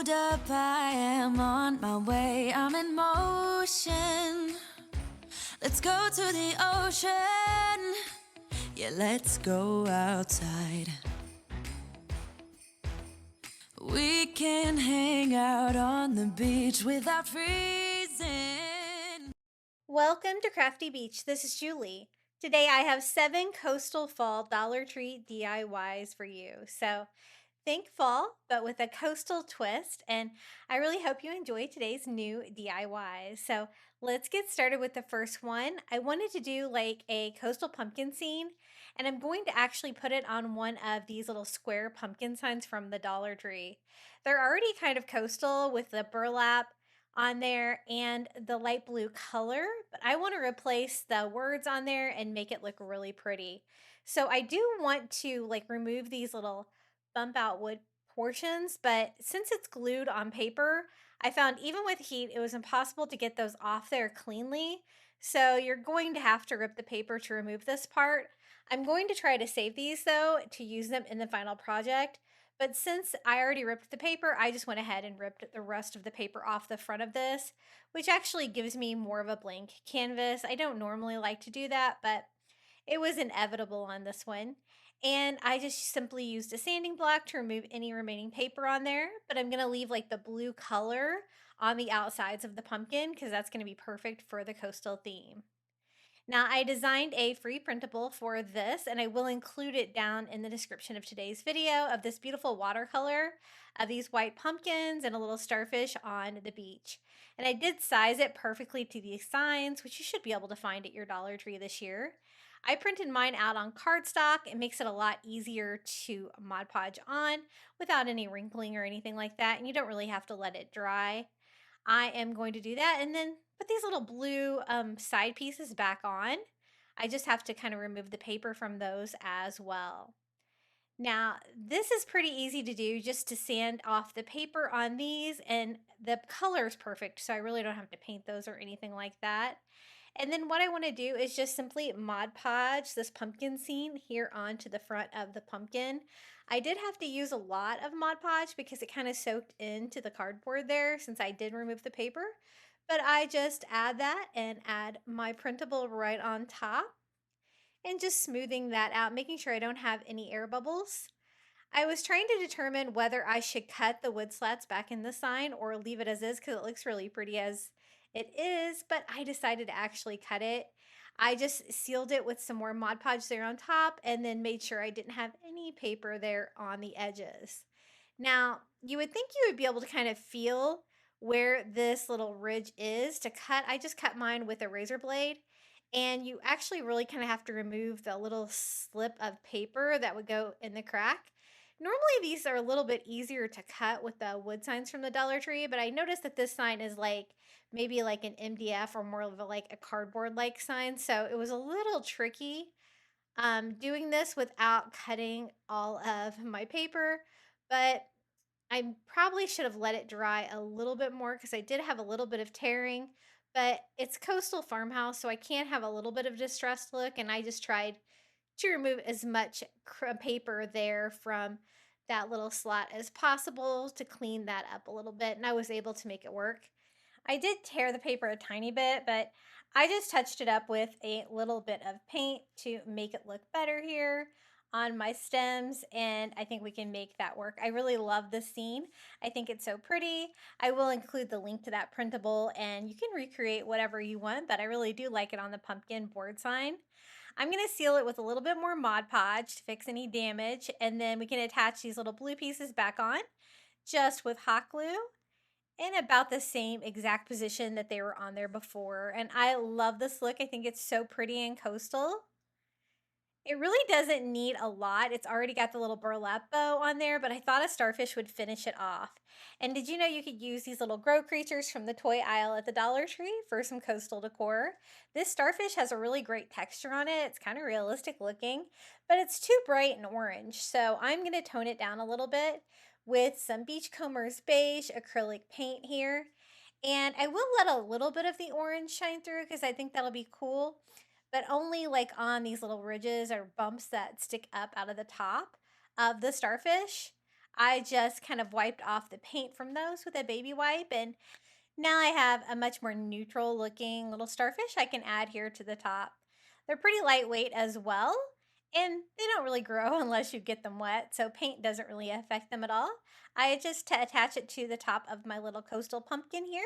Hold up, I am on my way, I'm in motion. Let's go to the ocean. Yeah, let's go outside. We can hang out on the beach without freezing. Welcome to Crafty Beach. This is Julie. Today I have 7 coastal fall Dollar Tree DIYs for you. So think fall, but with a coastal twist. And I really hope you enjoy today's new DIYs. So let's get started with the first one. I wanted to do like a coastal pumpkin scene, and I'm going to actually put it on one of these little square pumpkin signs from the Dollar Tree. They're already kind of coastal with the burlap on there and the light blue color, but I want to replace the words on there and make it look really pretty. So I do want to like remove these little bump out wood portions, but since it's glued on paper, I found even with heat, it was impossible to get those off there cleanly. So you're going to have to rip the paper to remove this part. I'm going to try to save these though to use them in the final project. But since I already ripped the paper, I just went ahead and ripped the rest of the paper off the front of this, which actually gives me more of a blank canvas. I don't normally like to do that, but it was inevitable on this one. And I just simply used a sanding block to remove any remaining paper on there, but I'm gonna leave like the blue color on the outsides of the pumpkin because that's gonna be perfect for the coastal theme. Now, I designed a free printable for this, and I will include it down in the description of today's video of this beautiful watercolor of these white pumpkins and a little starfish on the beach. And I did size it perfectly to these signs, which you should be able to find at your Dollar Tree this year. I printed mine out on cardstock. It makes it a lot easier to Mod Podge on without any wrinkling or anything like that, and you don't really have to let it dry. I am going to do that and then put these little blue side pieces back on. I just have to kind of remove the paper from those as well. Now, this is pretty easy to do, just to sand off the paper on these, and the color is perfect, so I really don't have to paint those or anything like that. And then what I want to do is just simply Mod Podge this pumpkin scene here onto the front of the pumpkin. I did have to use a lot of Mod Podge because it kind of soaked into the cardboard there since I did remove the paper. But I just add that and add my printable right on top and just smoothing that out, making sure I don't have any air bubbles. I was trying to determine whether I should cut the wood slats back in the sign or leave it as is because it looks really pretty as it is, but I decided to actually cut it. I just sealed it with some more Mod Podge there on top and then made sure I didn't have any paper there on the edges. Now, you would think you would be able to kind of feel where this little ridge is to cut. I just cut mine with a razor blade, and you actually really kind of have to remove the little slip of paper that would go in the crack. Normally these are a little bit easier to cut with the wood signs from the Dollar Tree, but I noticed that this sign is like maybe like an MDF or more of a, like a cardboard like sign. So it was a little tricky doing this without cutting all of my paper, but I probably should have let it dry a little bit more because I did have a little bit of tearing, but it's coastal farmhouse, so I can't have a little bit of distressed look, and I just tried to remove as much paper there from that little slot as possible to clean that up a little bit, and I was able to make it work. I did tear the paper a tiny bit, but I just touched it up with a little bit of paint to make it look better here on my stems, and I think we can make that work. I really love this scene. I think it's so pretty. I will include the link to that printable, and you can recreate whatever you want, but I really do like it on the pumpkin board sign. I'm going to seal it with a little bit more Mod Podge to fix any damage, and then we can attach these little blue pieces back on just with hot glue in about the same exact position that they were on there before. And I love this look. I think it's so pretty and coastal. It really doesn't need a lot. It's already got the little burlap bow on there, but I thought a starfish would finish it off. And did you know you could use these little grow creatures from the toy aisle at the Dollar Tree for some coastal decor? This starfish has a really great texture on it. It's kind of realistic looking, but it's too bright and orange. So I'm going to tone it down a little bit with some Beachcomber's beige acrylic paint here. And I will let a little bit of the orange shine through because I think that'll be cool, but only like on these little ridges or bumps that stick up out of the top of the starfish. I just kind of wiped off the paint from those with a baby wipe, and now I have a much more neutral looking little starfish I can add here to the top. They're pretty lightweight as well, and they don't really grow unless you get them wet, so paint doesn't really affect them at all. I just attach it to the top of my little coastal pumpkin here,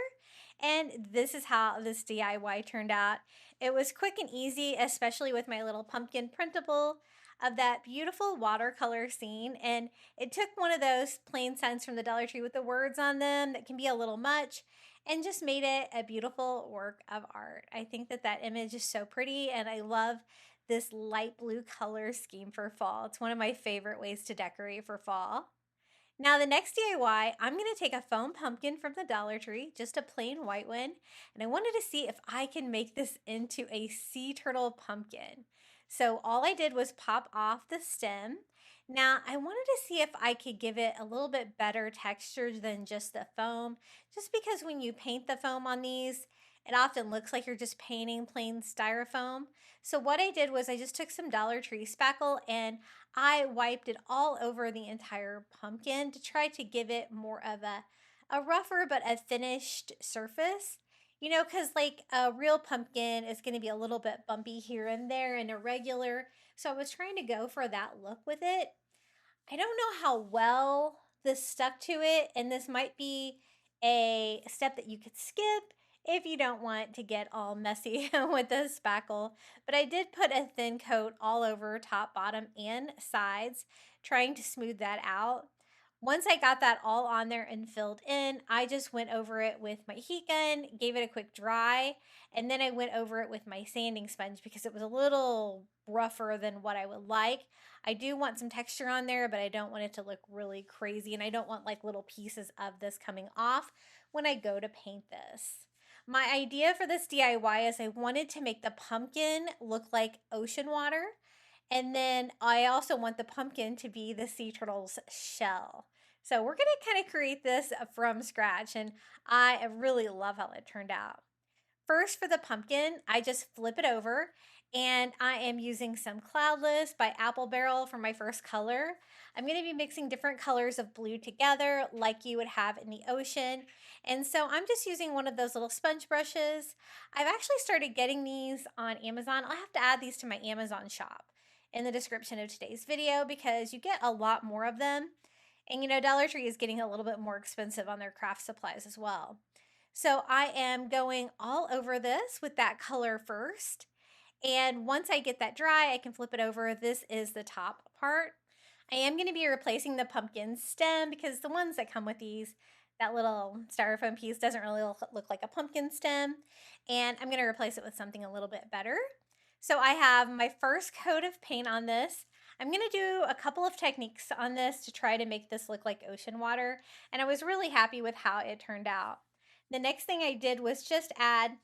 and this is how this DIY turned out. It was quick and easy, especially with my little pumpkin printable of that beautiful watercolor scene, and it took one of those plain signs from the Dollar Tree with the words on them that can be a little much and just made it a beautiful work of art. I think that that image is so pretty, and I love this light blue color scheme for fall. It's one of my favorite ways to decorate for fall. Now, the next DIY, I'm going to take a foam pumpkin from the Dollar Tree, just a plain white one, and I wanted to see if I can make this into a sea turtle pumpkin. So all I did was pop off the stem. Now, I wanted to see if I could give it a little bit better texture than just the foam, just because when you paint the foam on these, it often looks like you're just painting plain styrofoam. So what I did was I just took some Dollar Tree spackle and I wiped it all over the entire pumpkin to try to give it more of a rougher but a finished surface. You know, because like a real pumpkin is going to be a little bit bumpy here and there and irregular. So I was trying to go for that look with it. I don't know how well this stuck to it, and this might be a step that you could skip if you don't want to get all messy with the spackle. But I did put a thin coat all over top, bottom, and sides, trying to smooth that out. Once I got that all on there and filled in, I just went over it with my heat gun, gave it a quick dry, and then I went over it with my sanding sponge because it was a little rougher than what I would like. I do want some texture on there, but I don't want it to look really crazy, and I don't want like little pieces of this coming off when I go to paint this. My idea for this DIY is I wanted to make the pumpkin look like ocean water, and then I also want the pumpkin to be the sea turtle's shell. So we're going to kind of create this from scratch, and I really love how it turned out. First, for the pumpkin, I just flip it over, and I am using some Cloudless by Apple Barrel for my first color. I'm going to be mixing different colors of blue together like you would have in the ocean. And so I'm just using one of those little sponge brushes. I've actually started getting these on Amazon. I'll have to add these to my Amazon shop in the description of today's video because you get a lot more of them. And you know, Dollar Tree is getting a little bit more expensive on their craft supplies as well. So I am going all over this with that color first. And once I get that dry, I can flip it over. This is the top part. I am going to be replacing the pumpkin stem because the ones that come with these, that little styrofoam piece doesn't really look like a pumpkin stem. And I'm going to replace it with something a little bit better. So I have my first coat of paint on this. I'm going to do a couple of techniques on this to try to make this look like ocean water. And I was really happy with how it turned out. The next thing I did was just add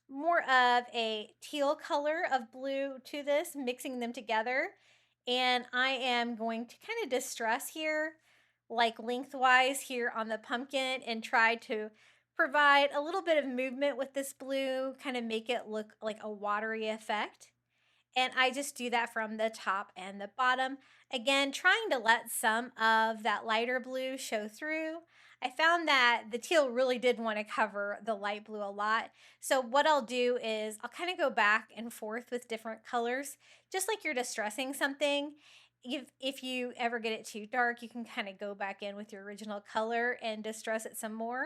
more of a teal color of blue to this, mixing them together. And I am going to kind of distress here, like lengthwise here on the pumpkin, and try to provide a little bit of movement with this blue, kind of make it look like a watery effect. And I just do that from the top and the bottom. Again, trying to let some of that lighter blue show through. I found that the teal really did want to cover the light blue a lot. So what I'll do is I'll kind of go back and forth with different colors, just like you're distressing something. If you ever get it too dark, you can kind of go back in with your original color and distress it some more.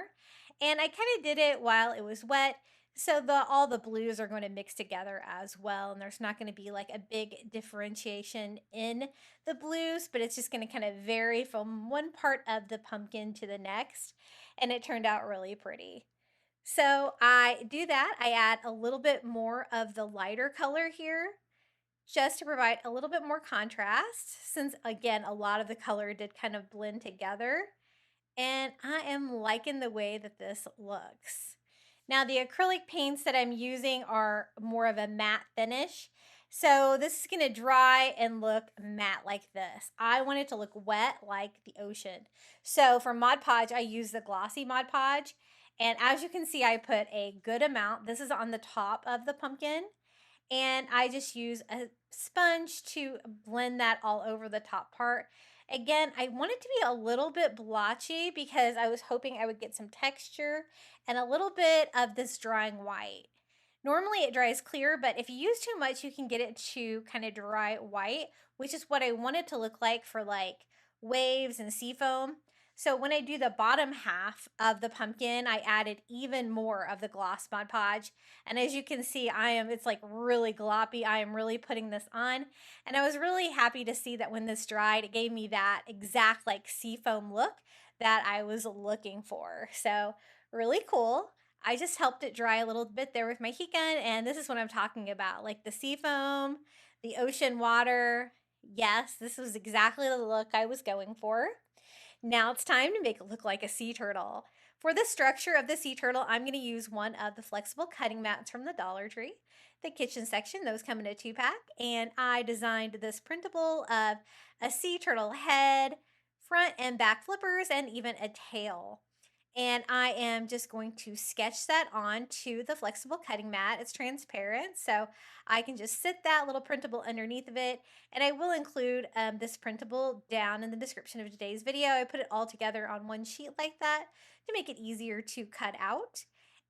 And I kind of did it while it was wet. So all the blues are going to mix together as well, and there's not going to be like a big differentiation in the blues, but it's just going to kind of vary from one part of the pumpkin to the next, and it turned out really pretty. So I do that. I add a little bit more of the lighter color here just to provide a little bit more contrast, since again a lot of the color did kind of blend together, and I am liking the way that this looks. Now the acrylic paints that I'm using are more of a matte finish. So this is going to dry and look matte like this. I want it to look wet like the ocean. So for Mod Podge, I use the glossy Mod Podge. And as you can see, I put a good amount. This is on the top of the pumpkin. And I just use a sponge to blend that all over the top part. Again, I want it to be a little bit blotchy because I was hoping I would get some texture and a little bit of this drying white. Normally it dries clear, but if you use too much, you can get it to kind of dry white, which is what I want it to look like for like waves and sea foam. So when I do the bottom half of the pumpkin, I added even more of the gloss Mod Podge. And as you can see, it's like really gloppy. I am really putting this on. And I was really happy to see that when this dried, it gave me that exact like sea foam look that I was looking for. So really cool. I just helped it dry a little bit there with my heat gun, and this is what I'm talking about, like the sea foam, the ocean water. Yes, this was exactly the look I was going for. Now it's time to make it look like a sea turtle. For the structure of the sea turtle, I'm going to use one of the flexible cutting mats from the Dollar Tree. The kitchen section, those come in a 2-pack, and I designed this printable of a sea turtle head, front and back flippers, and even a tail. And I am just going to sketch that onto the flexible cutting mat. It's transparent, so I can just sit that little printable underneath of it. And I will include this printable down in the description of today's video. I put it all together on one sheet like that to make it easier to cut out.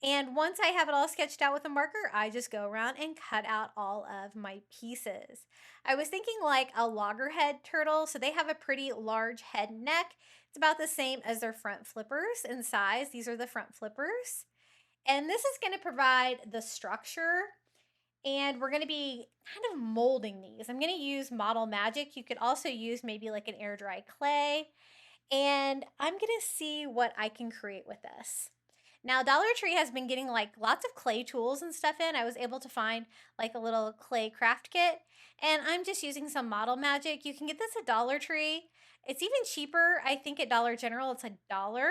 And once I have it all sketched out with a marker, I just go around and cut out all of my pieces. I was thinking like a loggerhead turtle, so they have a pretty large head and neck. It's about the same as their front flippers in size. These are the front flippers. And this is going to provide the structure. And we're going to be kind of molding these. I'm going to use Model Magic. You could also use maybe like an air dry clay. And I'm going to see what I can create with this. Now, Dollar Tree has been getting like lots of clay tools and stuff in. I was able to find like a little clay craft kit, and I'm just using some Model Magic. You can get this at Dollar Tree. It's even cheaper, I think, at Dollar General. It's $1.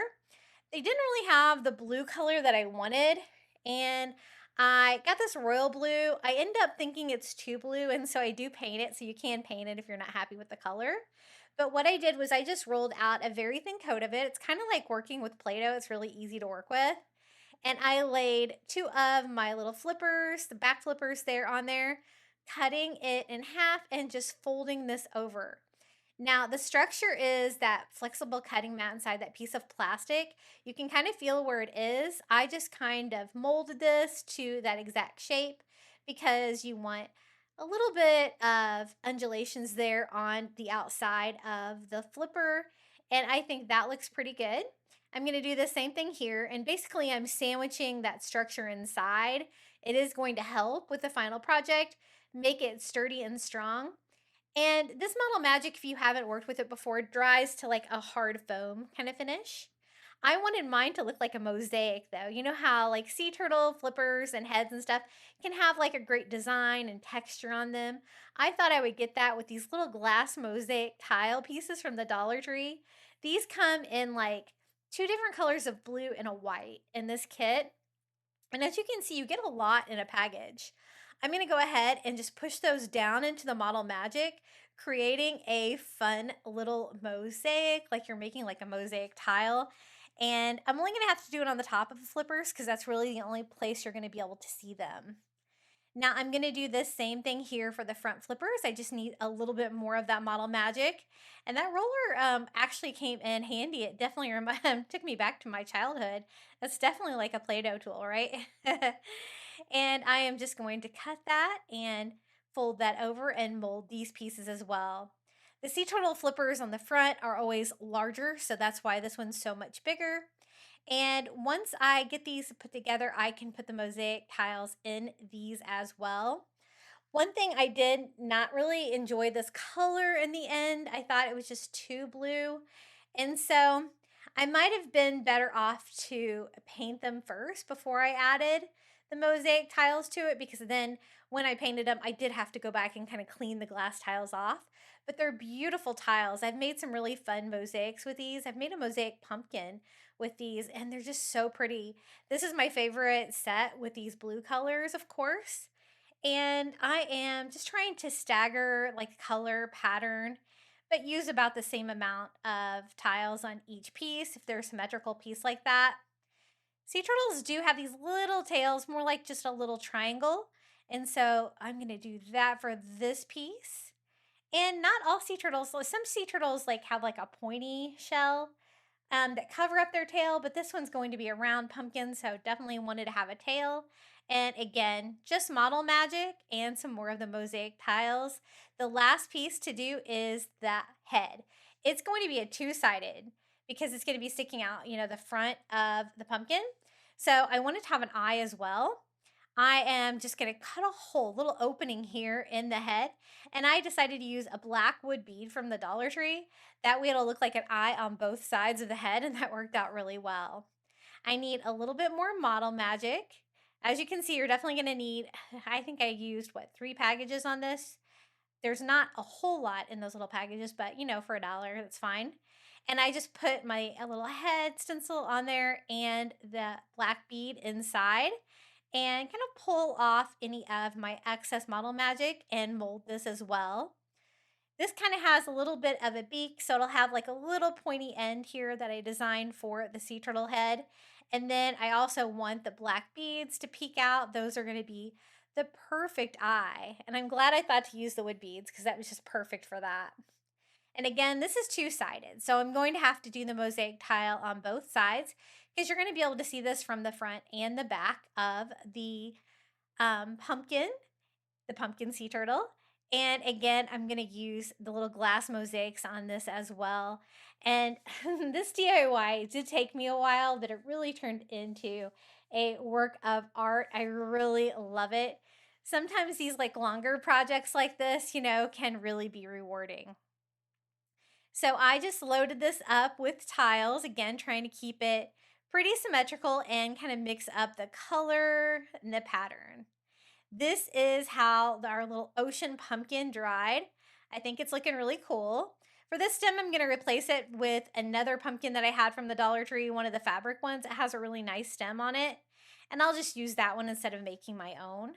They didn't really have the blue color that I wanted, and I got this royal blue. I end up thinking it's too blue, and so I do paint it, so you can paint it if you're not happy with the color. But what I did was I just rolled out a very thin coat of it. It's kind of like working with Play-Doh. It's really easy to work with. And I laid 2 of my little flippers, the back flippers there on there, cutting it in half and just folding this over. Now, the structure is that flexible cutting mat inside that piece of plastic. You can kind of feel where it is. I just kind of molded this to that exact shape because you want a little bit of undulations there on the outside of the flipper. And I think that looks pretty good. I'm going to do the same thing here. And basically, I'm sandwiching that structure inside. It is going to help with the final project, make it sturdy and strong. And this Model Magic, if you haven't worked with it before, dries to like a hard foam kind of finish. I wanted mine to look like a mosaic though. You know how like sea turtle flippers and heads and stuff can have like a great design and texture on them. I thought I would get that with these little glass mosaic tile pieces from the Dollar Tree. These come in like 2 different colors of blue and a white in this kit. And as you can see, you get a lot in a package. I'm going to go ahead and just push those down into the Model Magic, creating a fun little mosaic, like you're making like a mosaic tile. And I'm only going to have to do it on the top of the flippers because that's really the only place you're going to be able to see them. Now I'm going to do the same thing here for the front flippers. I just need a little bit more of that Model Magic. And that roller actually came in handy. It definitely took me back to my childhood. That's definitely like a Play-Doh tool, right? And I am just going to cut that and fold that over and mold these pieces as well. The sea turtle flippers on the front are always larger, so that's why this one's so much bigger. And once I get these put together, I can put the mosaic tiles in these as well. One thing I did not really enjoy this color in the end. I thought it was just too blue. And so I might have been better off to paint them first before I added the mosaic tiles to it, because then when I painted them, I did have to go back and kind of clean the glass tiles off. But they're beautiful tiles. I've made some really fun mosaics with these. I've made a mosaic pumpkin with these, and they're just so pretty. This is my favorite set with these blue colors, of course. And I am just trying to stagger like color pattern, but use about the same amount of tiles on each piece if they're a symmetrical piece like that. Sea turtles do have these little tails, more like just a little triangle. And so I'm going to do that for this piece. And not all sea turtles, some sea turtles like have like a pointy shell that cover up their tail, but this one's going to be a round pumpkin, so definitely wanted to have a tail. And again, just model magic and some more of the mosaic tiles. The last piece to do is the head. It's going to be a two-sided because it's going to be sticking out, the front of the pumpkin. So I wanted to have an eye as well. I am just going to cut a hole, little opening here in the head, and I decided to use a black wood bead from the Dollar Tree. That way it'll look like an eye on both sides of the head, and that worked out really well. I need a little bit more model magic. As you can see, you're definitely going to need, I think I used, 3 packages on this. There's not a whole lot in those little packages, but for $1, that's fine. And I just put my a little head stencil on there and the black bead inside and kind of pull off any of my excess model magic and mold this as well. This kind of has a little bit of a beak, so it'll have like a little pointy end here that I designed for the sea turtle head. And then I also want the black beads to peek out. Those are going to be the perfect eye. And I'm glad I thought to use the wood beads because that was just perfect for that. And again, this is two-sided, so I'm going to have to do the mosaic tile on both sides because you're going to be able to see this from the front and the back of the pumpkin, the pumpkin sea turtle. And again, I'm going to use the little glass mosaics on this as well. And this DIY did take me a while, but it really turned into a work of art. I really love it. Sometimes these like longer projects like this, can really be rewarding. So I just loaded this up with tiles, again, trying to keep it pretty symmetrical and kind of mix up the color and the pattern. This is how our little ocean pumpkin dried. I think it's looking really cool. For this stem, I'm going to replace it with another pumpkin that I had from the Dollar Tree, one of the fabric ones. It has a really nice stem on it. And I'll just use that one instead of making my own.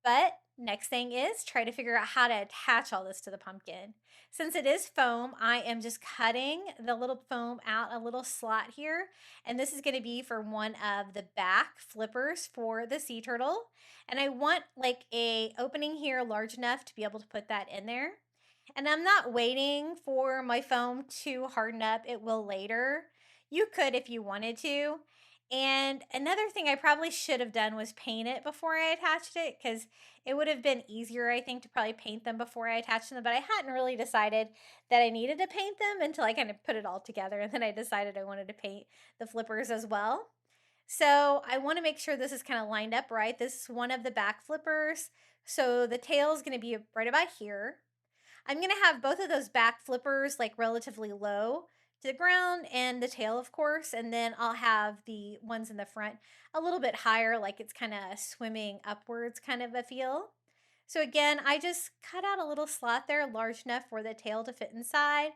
But next thing is try to figure out how to attach all this to the pumpkin. Since it is foam, I am just cutting the little foam out a little slot here. And this is going to be for one of the back flippers for the sea turtle. And I want like a opening here large enough to be able to put that in there. And I'm not waiting for my foam to harden up. It will later. You could if you wanted to. And another thing I probably should have done was paint it before I attached it because it would have been easier, I think, to probably paint them before I attached them. But I hadn't really decided that I needed to paint them until I kind of put it all together. And then I decided I wanted to paint the flippers as well. So I want to make sure this is kind of lined up right. This is one of the back flippers. So the tail is going to be right about here. I'm going to have both of those back flippers like relatively low to the ground and the tail, of course. And then I'll have the ones in the front a little bit higher, like it's kind of swimming upwards kind of a feel. So again, I just cut out a little slot there large enough for the tail to fit inside.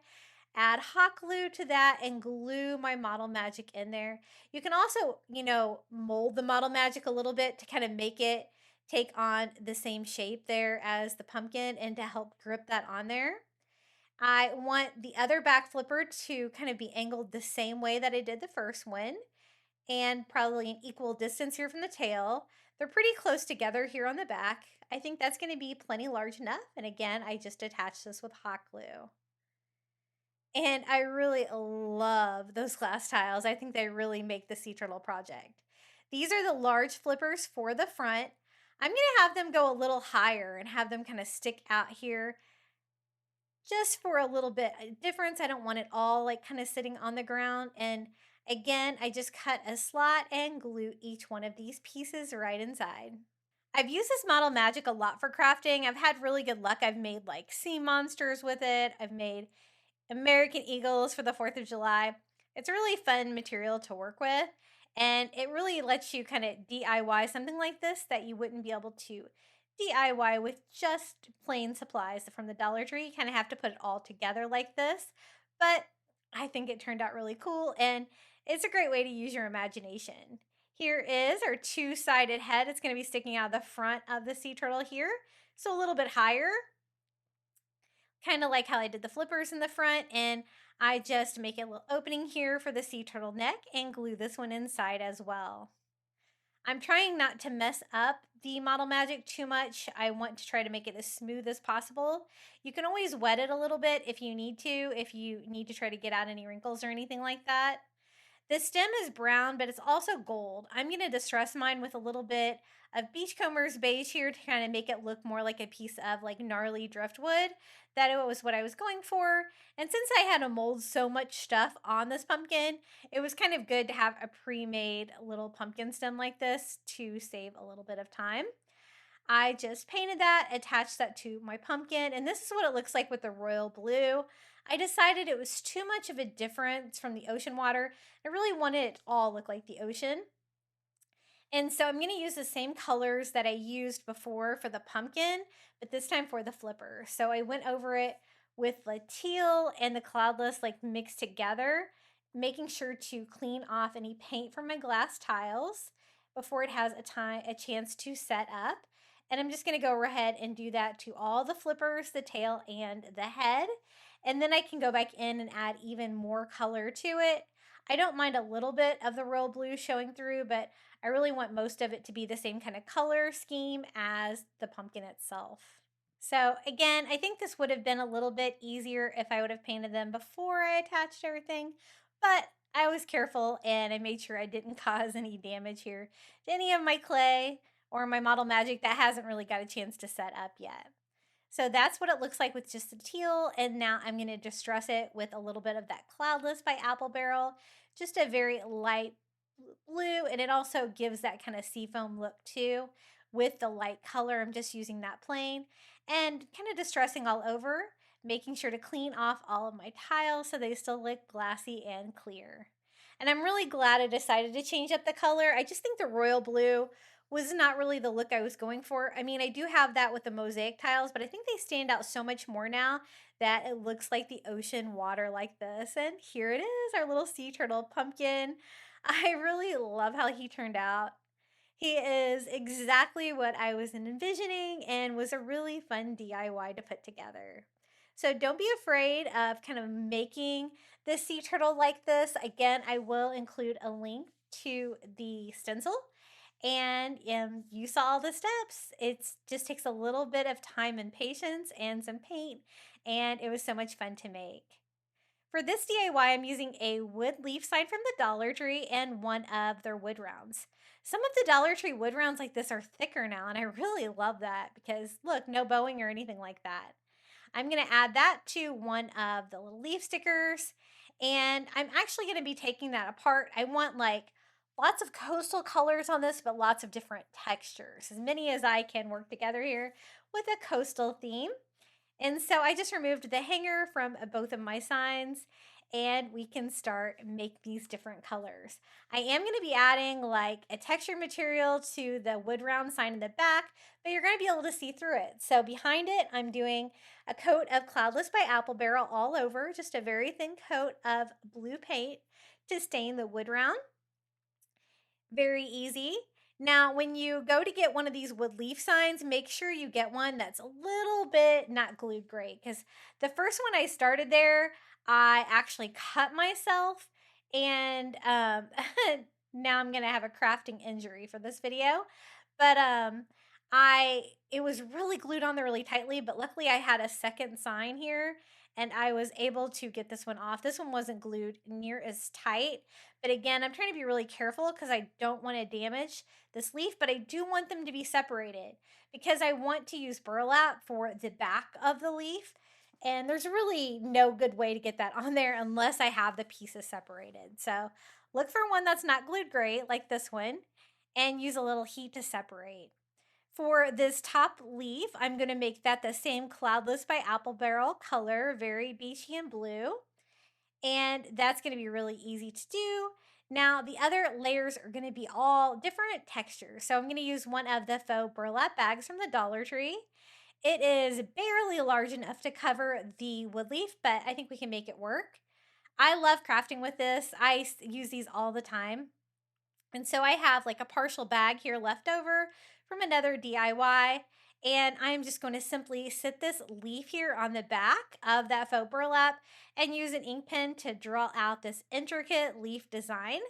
Add hot glue to that and glue my model magic in there. You can also, mold the model magic a little bit to kind of make it take on the same shape there as the pumpkin and to help grip that on there. I want the other back flipper to kind of be angled the same way that I did the first one and probably an equal distance here from the tail. They're pretty close together here on the back. I think that's going to be plenty large enough. And again, I just attached this with hot glue. And I really love those glass tiles. I think they really make the sea turtle project. These are the large flippers for the front. I'm going to have them go a little higher and have them kind of stick out here just for a little bit of difference. I don't want it all like kind of sitting on the ground. And again, I just cut a slot and glue each one of these pieces right inside. I've used this model magic a lot for crafting. I've had really good luck. I've made like sea monsters with it. I've made American eagles for the 4th of July. It's a really fun material to work with. And it really lets you kind of DIY something like this that you wouldn't be able to DIY with just plain supplies from the Dollar Tree. You kind of have to put it all together like this. But I think it turned out really cool. And it's a great way to use your imagination. Here is our two-sided head. It's going to be sticking out the front of the sea turtle here. So a little bit higher. Kind of like how I did the flippers in the front, and I just make a little opening here for the sea turtle neck and glue this one inside as well. I'm trying not to mess up the Model Magic too much. I want to try to make it as smooth as possible. You can always wet it a little bit if you need to try to get out any wrinkles or anything like that. The stem is brown, but it's also gold. I'm going to distress mine with a little bit of Beachcomber's beige here to kind of make it look more like a piece of like gnarly driftwood. That was what I was going for. And since I had to mold so much stuff on this pumpkin, it was kind of good to have a pre-made little pumpkin stem like this to save a little bit of time. I just painted that, attached that to my pumpkin, and this is what it looks like with the royal blue. I decided it was too much of a difference from the ocean water. I really wanted it to all look like the ocean. And so I'm going to use the same colors that I used before for the pumpkin, but this time for the flipper. So I went over it with the teal and the cloudless like mixed together, making sure to clean off any paint from my glass tiles before it has a chance to set up. And I'm just going to go ahead and do that to all the flippers, the tail, and the head. And then I can go back in and add even more color to it. I don't mind a little bit of the royal blue showing through, but I really want most of it to be the same kind of color scheme as the pumpkin itself. So again, I think this would have been a little bit easier if I would have painted them before I attached everything, but I was careful and I made sure I didn't cause any damage here to any of my clay or my Model Magic that hasn't really got a chance to set up yet. So that's what it looks like with just the teal, and now I'm going to distress it with a little bit of that Cloudless by Apple Barrel, just a very light blue, and it also gives that kind of seafoam look too with the light color. I'm just using that plain and kind of distressing all over, making sure to clean off all of my tiles so they still look glassy and clear. And I'm really glad I decided to change up the color. I just think the royal blue was not really the look I was going for. I mean, I do have that with the mosaic tiles, but I think they stand out so much more now that it looks like the ocean water like this. And here it is, our little sea turtle pumpkin. I really love how he turned out. He is exactly what I was envisioning and was a really fun DIY to put together. So don't be afraid of kind of making the sea turtle like this. Again, I will include a link to the stencil. And you saw all the steps. It just takes a little bit of time and patience and some paint, and it was so much fun to make. For this DIY, I'm using a wood leaf sign from the Dollar Tree and one of their wood rounds. Some of the Dollar Tree wood rounds like this are thicker now, and I really love that because look, no bowing or anything like that. I'm going to add that to one of the little leaf stickers, and I'm actually going to be taking that apart. I want like lots of coastal colors on this, but lots of different textures, as many as I can work together here with a coastal theme. And so I just removed the hanger from both of my signs, and we can start make these different colors. I am going to be adding like a texture material to the wood round sign in the back, but you're going to be able to see through it. So behind it, I'm doing a coat of Cloudless by Apple Barrel all over, just a very thin coat of blue paint to stain the wood round. Very easy. Now, when you go to get one of these wood leaf signs, make sure you get one that's a little bit not glued great, because the first one I started there, I actually cut myself, and now I'm going to have a crafting injury for this video. But it was really glued on there really tightly, but luckily I had a second sign here and I was able to get this one off. This one wasn't glued near as tight, but again, I'm trying to be really careful because I don't want to damage this leaf, but I do want them to be separated because I want to use burlap for the back of the leaf. And there's really no good way to get that on there unless I have the pieces separated. So look for one that's not glued great like this one and use a little heat to separate. For this top leaf, I'm going to make that the same Cloudless by Apple Barrel color, very beachy and blue. And that's going to be really easy to do. Now, the other layers are going to be all different textures. So I'm going to use one of the faux burlap bags from the Dollar Tree. It is barely large enough to cover the wood leaf, but I think we can make it work. I love crafting with this. I use these all the time. And so I have like a partial bag here left over from another DIY. And I'm just going to simply sit this leaf here on the back of that faux burlap and use an ink pen to draw out this intricate leaf design.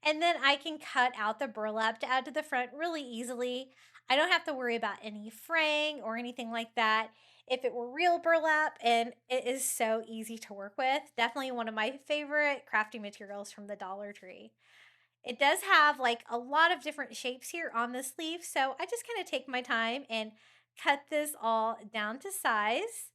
And then I can cut out the burlap to add to the front really easily. I don't have to worry about any fraying or anything like that. If it were real burlap, and it is so easy to work with, definitely one of my favorite crafting materials from the Dollar Tree. It does have like a lot of different shapes here on the sleeve, so I just kind of take my time and cut this all down to size.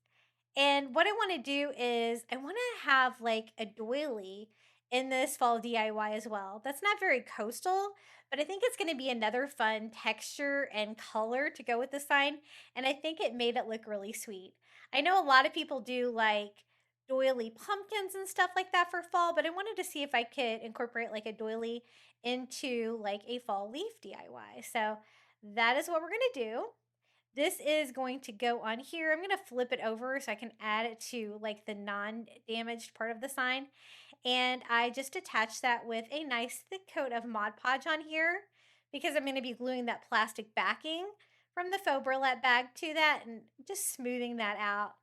And what I want to do is I want to have like a doily in this fall DIY as well. That's not very coastal, but I think it's going to be another fun texture and color to go with the sign. And I think it made it look really sweet. I know a lot of people do like doily pumpkins and stuff like that for fall, but I wanted to see if I could incorporate like a doily into like a fall leaf DIY. So that is what we're going to do. This is going to go on here. I'm going to flip it over so I can add it to like the non-damaged part of the sign. And I just attach that with a nice thick coat of Mod Podge on here because I'm going to be gluing that plastic backing from the faux burlap bag to that and just smoothing that out.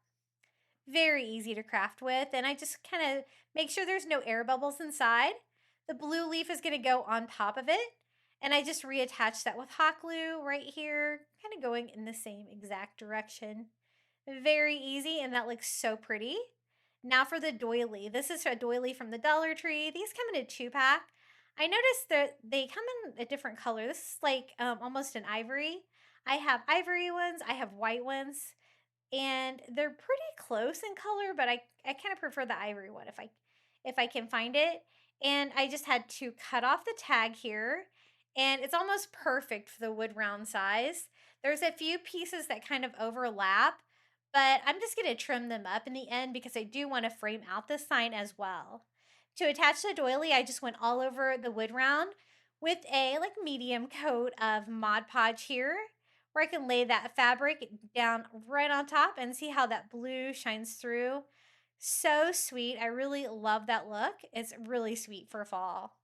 Very easy to craft with. And I just kind of make sure there's no air bubbles inside. The blue leaf is going to go on top of it. And I just reattach that with hot glue right here, kind of going in the same exact direction. Very easy, and that looks so pretty. Now for the doily. This is a doily from the Dollar Tree. These come in a 2-pack. I noticed that they come in a different color. This is like almost an ivory. I have ivory ones. I have white ones. And they're pretty close in color, but I kind of prefer the ivory one if I can find it. And I just had to cut off the tag here, and it's almost perfect for the wood round size. There's a few pieces that kind of overlap, but I'm just going to trim them up in the end because I do want to frame out this sign as well. To attach the doily, I just went all over the wood round with a like medium coat of Mod Podge here, where I can lay that fabric down right on top and see how that blue shines through. So sweet. I really love that look. It's really sweet for fall.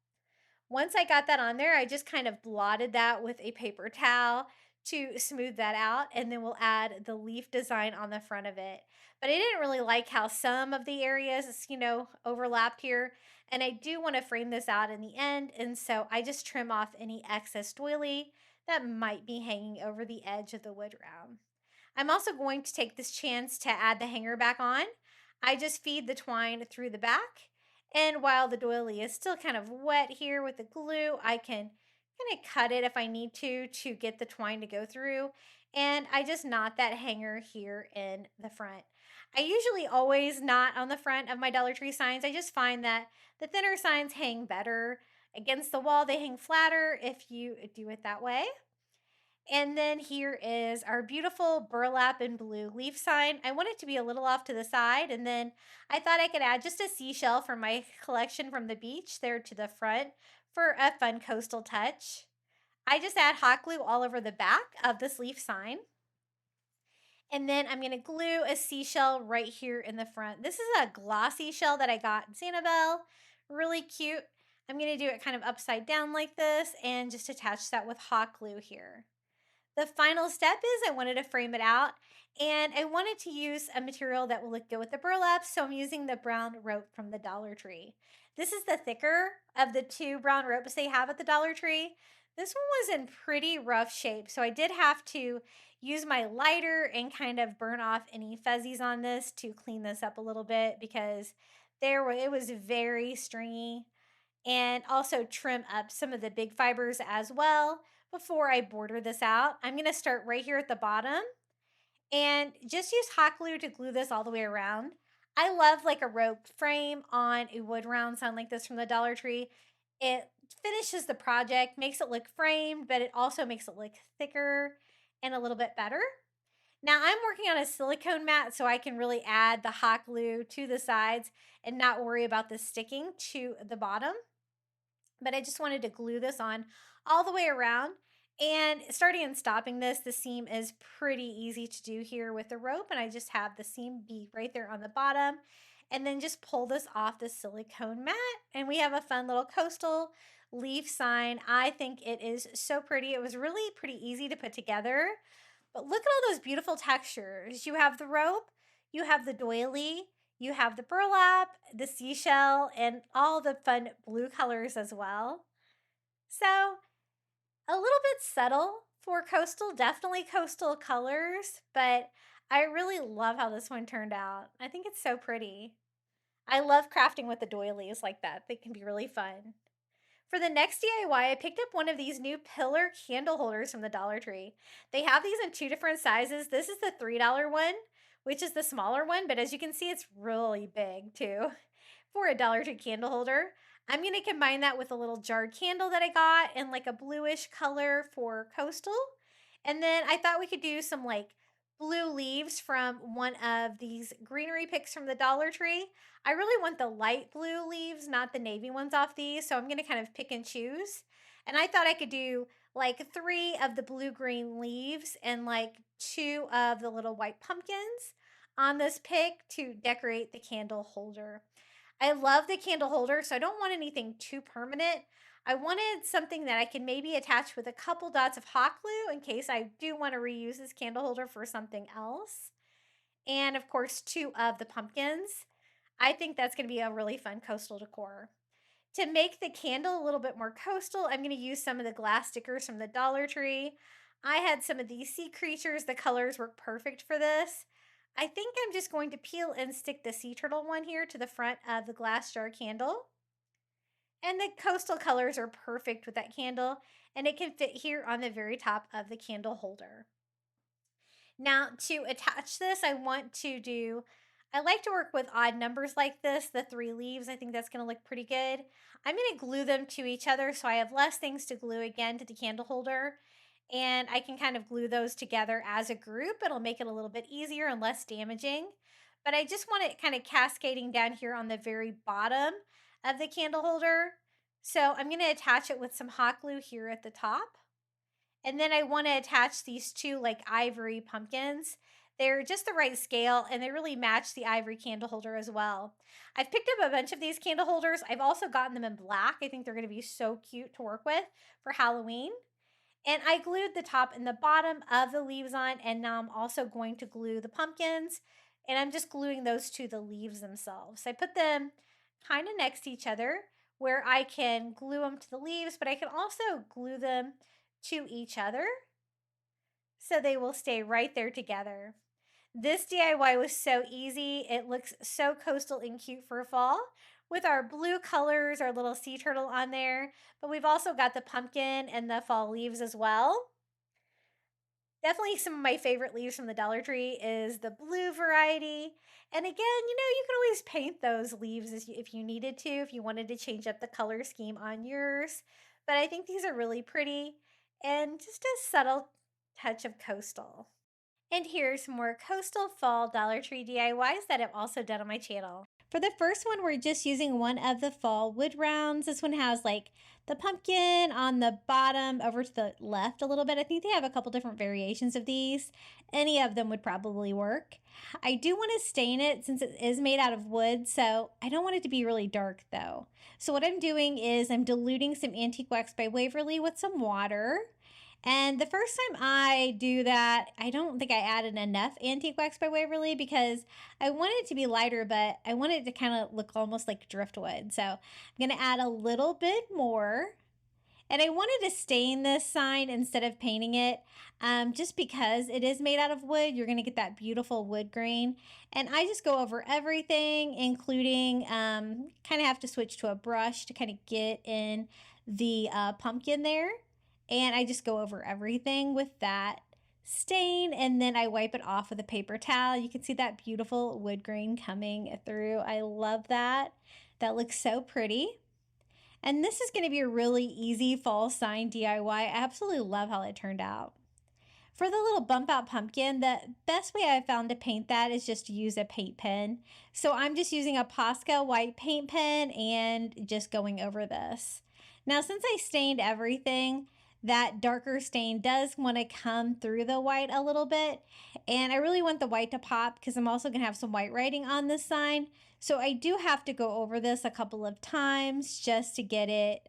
Once I got that on there, I just kind of blotted that with a paper towel to smooth that out, and then we'll add the leaf design on the front of it. But I didn't really like how some of the areas, overlapped here, and I do want to frame this out in the end, and so I just trim off any excess doily that might be hanging over the edge of the wood round. I'm also going to take this chance to add the hanger back on. I just feed the twine through the back, and while the doily is still kind of wet here with the glue, I can kind of cut it if I need to get the twine to go through. And I just knot that hanger here in the front. I usually always knot on the front of my Dollar Tree signs. I just find that the thinner signs hang better against the wall. They hang flatter if you do it that way. And then here is our beautiful burlap and blue leaf sign. I want it to be a little off to the side, and then I thought I could add just a seashell from my collection from the beach there to the front for a fun coastal touch. I just add hot glue all over the back of this leaf sign. And then I'm going to glue a seashell right here in the front. This is a glossy shell that I got in Sanibel. Really cute. I'm going to do it kind of upside down like this and just attach that with hot glue here. The final step is I wanted to frame it out, and I wanted to use a material that will look good with the burlap, so I'm using the brown rope from the Dollar Tree. This is the thicker of the 2 brown ropes they have at the Dollar Tree. This one was in pretty rough shape, so I did have to use my lighter and kind of burn off any fuzzies on this to clean this up a little bit because it was very stringy, and also trim up some of the big fibers as well before I border this out. I'm going to start right here at the bottom and just use hot glue to glue this all the way around. I love like a rope frame on a wood round sign like this from the Dollar Tree. It finishes the project, makes it look framed, but it also makes it look thicker and a little bit better. Now I'm working on a silicone mat so I can really add the hot glue to the sides and not worry about this sticking to the bottom. But I just wanted to glue this on all the way around. And starting and stopping this, the seam is pretty easy to do here with the rope. And I just have the seam be right there on the bottom. And then just pull this off the silicone mat. And we have a fun little coastal leaf sign. I think it is so pretty. It was really pretty easy to put together. But look at all those beautiful textures. You have the rope, you have the doily, you have the burlap, the seashell, and all the fun blue colors as well. So a little bit subtle for coastal, definitely coastal colors, but I really love how this one turned out. I think it's so pretty. I love crafting with the doilies like that. They can be really fun. For the next DIY, I picked up one of these new pillar candle holders from the Dollar Tree. They have these in 2 different sizes. This is the $3 one, which is the smaller one, but as you can see, it's really big too for a Dollar Tree candle holder. I'm going to combine that with a little jarred candle that I got in like a bluish color for coastal. And then I thought we could do some like blue leaves from one of these greenery picks from the Dollar Tree. I really want the light blue leaves, not the navy ones off these. So I'm going to kind of pick and choose. And I thought I could do like 3 of the blue-green leaves and like 2 of the little white pumpkins on this pick to decorate the candle holder. I love the candle holder, so I don't want anything too permanent. I wanted something that I can maybe attach with a couple dots of hot glue in case I do want to reuse this candle holder for something else. And of course, 2 of the pumpkins. I think that's going to be a really fun coastal decor. To make the candle a little bit more coastal, I'm going to use some of the glass stickers from the Dollar Tree. I had some of these sea creatures. The colors work perfect for this. I think I'm just going to peel and stick the sea turtle one here to the front of the glass jar candle. And the coastal colors are perfect with that candle, and it can fit here on the very top of the candle holder. Now, to attach this, I like to work with odd numbers like this, the 3 leaves. I think that's going to look pretty good. I'm going to glue them to each other so I have less things to glue again to the candle holder. And I can kind of glue those together as a group. It'll make it a little bit easier and less damaging. But I just want it kind of cascading down here on the very bottom of the candle holder. So I'm going to attach it with some hot glue here at the top. And then I want to attach these 2 like ivory pumpkins. They're just the right scale and they really match the ivory candle holder as well. I've picked up a bunch of these candle holders. I've also gotten them in black. I think they're going to be so cute to work with for Halloween. And I glued the top and the bottom of the leaves on, and now I'm also going to glue the pumpkins, and I'm just gluing those to the leaves themselves. I put them kind of next to each other where I can glue them to the leaves, but I can also glue them to each other so they will stay right there together. This DIY was so easy. It looks so coastal and cute for fall with our blue colors, our little sea turtle on there, but we've also got the pumpkin and the fall leaves as well. Definitely some of my favorite leaves from the Dollar Tree is the blue variety. And again, you can always paint those leaves if you needed to, if you wanted to change up the color scheme on yours. But I think these are really pretty and just a subtle touch of coastal. And here's some more coastal fall Dollar Tree DIYs that I've also done on my channel. For the first one, we're just using one of the fall wood rounds. This one has like the pumpkin on the bottom over to the left a little bit. I think they have a couple different variations of these. Any of them would probably work. I do want to stain it since it is made out of wood, so I don't want it to be really dark though. So what I'm doing is I'm diluting some Antique Wax by Waverly with some water. And the first time I do that, I don't think I added enough Antique Wax by Waverly because I want it to be lighter, but I want it to kind of look almost like driftwood. So I'm going to add a little bit more. And I wanted to stain this sign instead of painting it just because it is made out of wood. You're going to get that beautiful wood grain. And I just go over everything, including kind of have to switch to a brush to kind of get in the pumpkin there. And I just go over everything with that stain, and then I wipe it off with a paper towel. You can see that beautiful wood grain coming through. I love that. That looks so pretty. And this is going to be a really easy fall sign DIY. I absolutely love how it turned out. For the little bump out pumpkin, the best way I found to paint that is just to use a paint pen. So I'm just using a Posca white paint pen and just going over this. Now, since I stained everything, that darker stain does want to come through the white a little bit. And I really want the white to pop because I'm also going to have some white writing on this sign. So I do have to go over this a couple of times just to get it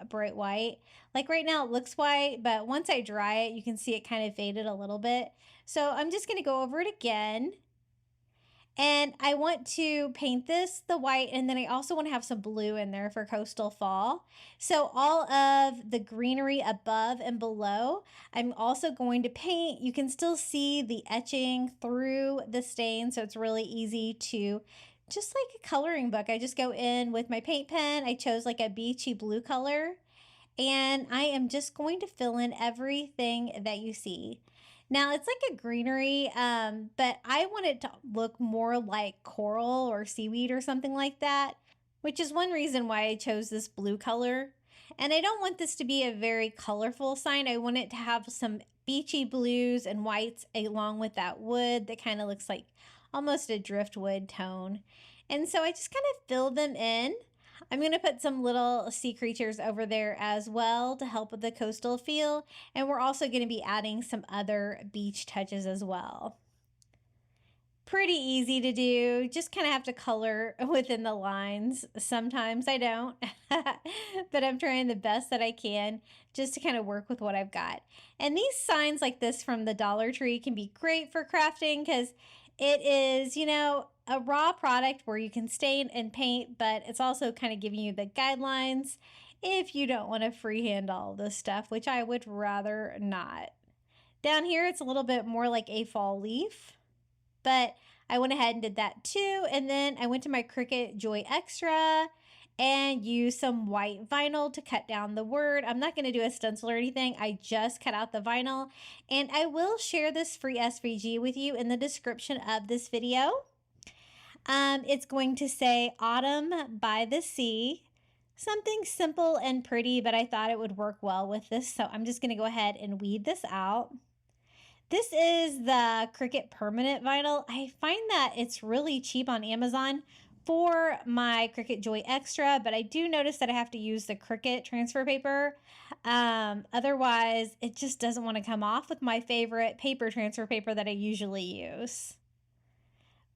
bright white. Like right now it looks white, but once I dry it, you can see it kind of faded a little bit. So I'm just going to go over it again. And I want to paint this the white, and then I also want to have some blue in there for coastal fall. So all of the greenery above and below, I'm also going to paint. You can still see the etching through the stain, so it's really easy to, just like a coloring book, I just go in with my paint pen. I chose like a beachy blue color, and I am just going to fill in everything that you see. Now it's like a greenery, but I want it to look more like coral or seaweed or something like that, which is one reason why I chose this blue color. And I don't want this to be a very colorful sign. I want it to have some beachy blues and whites along with that wood that kind of looks like almost a driftwood tone. And so I just kind of fill them in. I'm going to put some little sea creatures over there as well to help with the coastal feel. And we're also going to be adding some other beach touches as well. Pretty easy to do. Just kind of have to color within the lines. Sometimes I don't, but I'm trying the best that I can just to kind of work with what I've got. And these signs like this from the Dollar Tree can be great for crafting because it is, you know, a raw product where you can stain and paint, but it's also kind of giving you the guidelines if you don't want to freehand all this stuff, which I would rather not. Down here, it's a little bit more like a fall leaf, but I went ahead and did that too. And then I went to my Cricut Joy Extra and used some white vinyl to cut down the word. I'm not going to do a stencil or anything. I just cut out the vinyl, and I will share this free SVG with you in the description of this video. It's going to say Autumn by the Sea. Something simple and pretty, but I thought it would work well with this. So I'm just going to go ahead and weed this out. This is the Cricut permanent vinyl. I find that it's really cheap on Amazon for my Cricut Joy Extra, but I do notice that I have to use the Cricut transfer paper. Otherwise, it just doesn't want to come off with my favorite paper transfer paper that I usually use.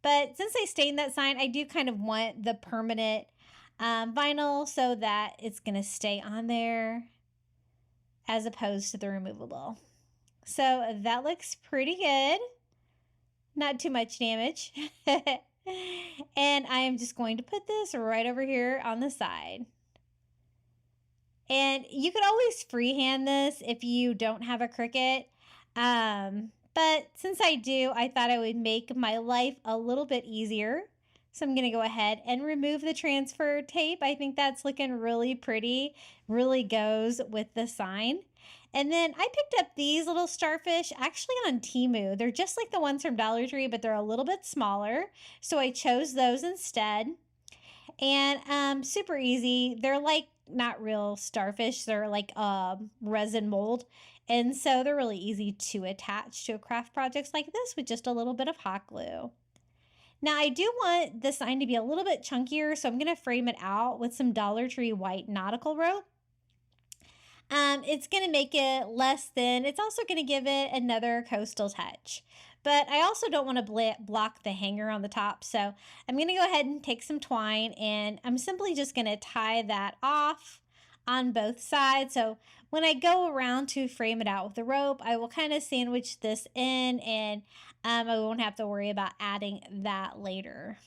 But since I stained that sign, I do kind of want the permanent vinyl so that it's going to stay on there as opposed to the removable. So that looks pretty good. Not too much damage. And I am just going to put this right over here on the side. And you could always freehand this if you don't have a Cricut. But since I do, I thought I would make my life a little bit easier. So I'm going to go ahead and remove the transfer tape. I think that's looking really pretty, really goes with the sign. And then I picked up these little starfish actually on Temu. They're just like the ones from Dollar Tree, but they're a little bit smaller. So I chose those instead. And super easy. They're like not real starfish. They're like resin mold. And so they're really easy to attach to a craft projects like this with just a little bit of hot glue. Now I do want the sign to be a little bit chunkier, so I'm going to frame it out with some Dollar Tree white nautical rope. It's going to make it less thin. It's also going to give it another coastal touch. But I also don't want to block the hanger on the top, so I'm going to go ahead and take some twine, and I'm simply just going to tie that off on both sides. So when I go around to frame it out with the rope, I will kind of sandwich this in, and I won't have to worry about adding that later.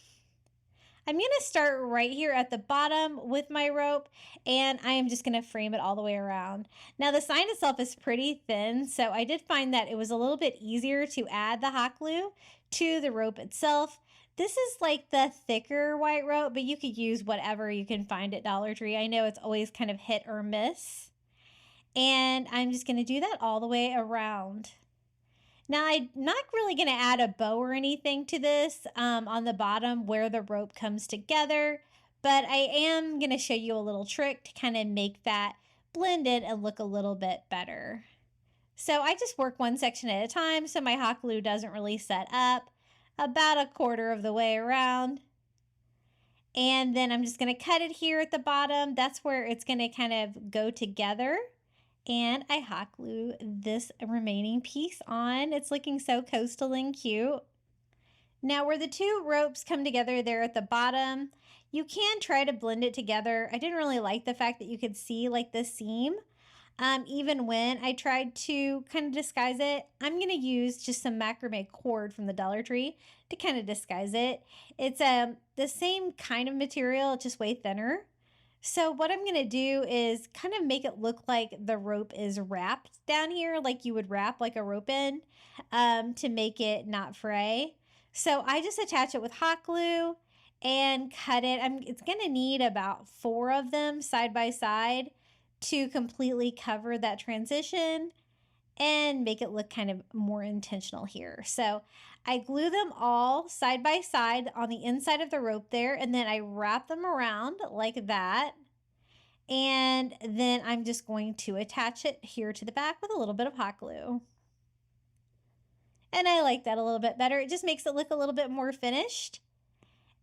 I'm going to start right here at the bottom with my rope, and I am just going to frame it all the way around. Now the sign itself is pretty thin, so I did find that it was a little bit easier to add the hot glue to the rope itself. This is like the thicker white rope, but you could use whatever you can find at Dollar Tree. I know it's always kind of hit or miss. And I'm just going to do that all the way around. Now, I'm not really going to add a bow or anything to this on the bottom where the rope comes together, but I am going to show you a little trick to kind of make that blend in and look a little bit better. So I just work one section at a time so my hot glue doesn't really set up, about a quarter of the way around. And then I'm just going to cut it here at the bottom. That's where it's going to kind of go together. And I hot glue this remaining piece on. It's looking so coastal and cute. Now where the two ropes come together there at the bottom, you can try to blend it together. I didn't really like the fact that you could see like the seam. even when I tried to kind of disguise it. I'm going to use just some macrame cord from the Dollar Tree to kind of disguise it. It's the same kind of material, just way thinner. So what I'm going to do is kind of make it look like the rope is wrapped down here, like you would wrap like a rope in, to make it not fray. So I just attach it with hot glue and cut it. It's going to need about 4 of them side by side to completely cover that transition and make it look kind of more intentional here. So I glue them all side by side on the inside of the rope there, and then I wrap them around like that. And then I'm just going to attach it here to the back with a little bit of hot glue. And I like that a little bit better. It just makes it look a little bit more finished.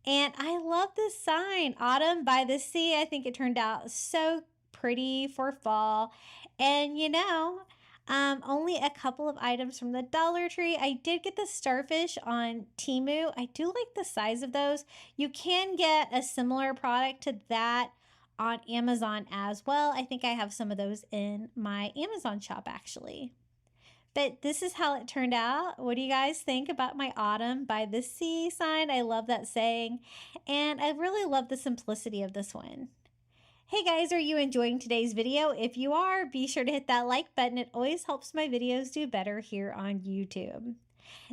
And I love this sign, Autumn by the Sea. I think it turned out so pretty for fall. And you know, only a couple of items from the Dollar Tree. I did get the starfish on Temu. I do like the size of those. You can get a similar product to that on Amazon as well. I think I have some of those in my Amazon shop actually. But this is how it turned out. What do you guys think about my Autumn by the Sea sign? I love that saying. And I really love the simplicity of this one. Hey guys, are you enjoying today's video? If you are, be sure to hit that like button. It always helps my videos do better here on YouTube.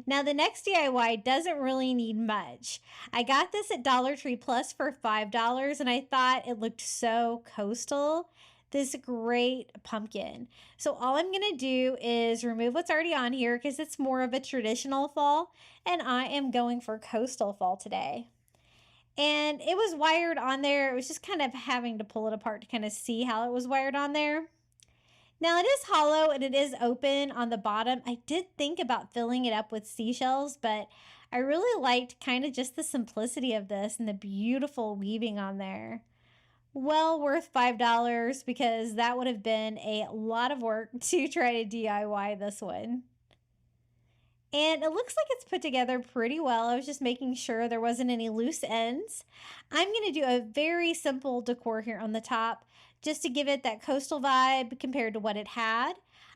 Now the next DIY doesn't really need much. I got this at Dollar Tree Plus for $5 and I thought it looked so coastal. This great pumpkin. So all I'm going to do is remove what's already on here because it's more of a traditional fall, and I am going for coastal fall today. And it was wired on there. It was just kind of having to pull it apart to kind of see how it was wired on there. Now it is hollow and it is open on the bottom. I did think about filling it up with seashells, but I really liked kind of just the simplicity of this and the beautiful weaving on there. Well worth $5 because that would have been a lot of work to try to DIY this one. And it looks like it's put together pretty well. I was just making sure there wasn't any loose ends. I'm going to do a very simple decor here on the top just to give it that coastal vibe compared to what it had.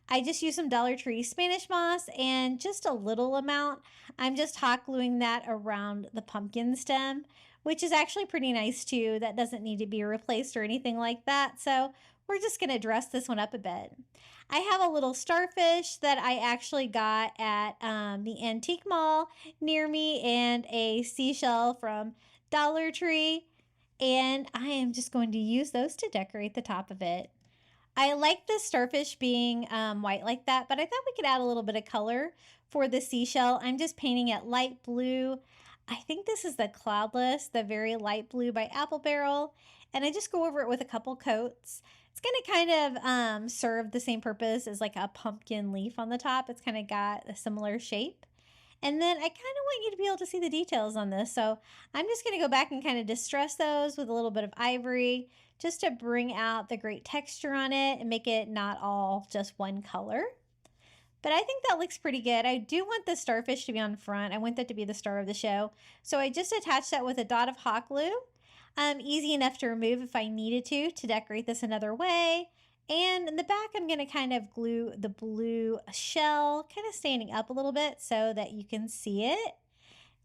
I just used some Dollar Tree Spanish moss and just a little amount. I'm just hot gluing that around the pumpkin stem, which is actually pretty nice too. That doesn't need to be replaced or anything like that. So we're just going to dress this one up a bit. I have a little starfish that I actually got at the antique mall near me and a seashell from Dollar Tree. And I am just going to use those to decorate the top of it. I like the starfish being white like that, but I thought we could add a little bit of color for the seashell. I'm just painting it light blue. I think this is the Cloudless, the very light blue by Apple Barrel. And I just go over it with a couple coats. It's going to kind of serve the same purpose as like a pumpkin leaf on the top. It's kind of got a similar shape. And then I kind of want you to be able to see the details on this. So I'm just going to go back and kind of distress those with a little bit of ivory just to bring out the great texture on it and make it not all just one color. But I think that looks pretty good. I do want the starfish to be on front. I want that to be the star of the show. So I just attached that with a dot of hot glue. Easy enough to remove if I needed to decorate this another way. And in the back, I'm going to kind of glue the blue shell, kind of standing up a little bit so that you can see it.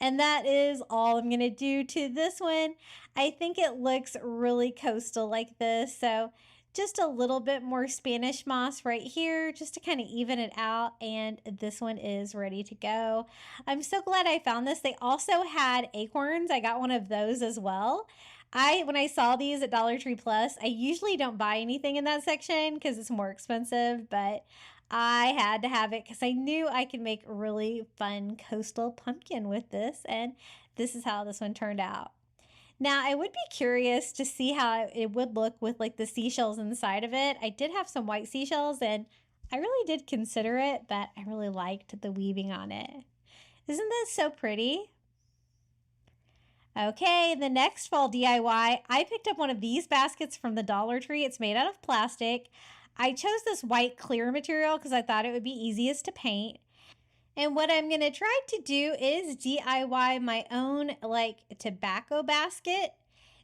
And that is all I'm going to do to this one. I think it looks really coastal like this. So just a little bit more Spanish moss right here just to kind of even it out. And this one is ready to go. I'm so glad I found this. They also had acorns. I got one of those as well. When I saw these at Dollar Tree Plus, I usually don't buy anything in that section because it's more expensive, but I had to have it because I knew I could make a really fun coastal pumpkin with this, and this is how this one turned out. Now, I would be curious to see how it would look with like the seashells inside of it. I did have some white seashells, and I really did consider it, but I really liked the weaving on it. Isn't this so pretty? Okay, the next fall DIY, I picked up one of these baskets from the Dollar Tree. It's made out of plastic. I chose this white clear material because I thought it would be easiest to paint. And what I'm going to try to do is DIY my own like tobacco basket.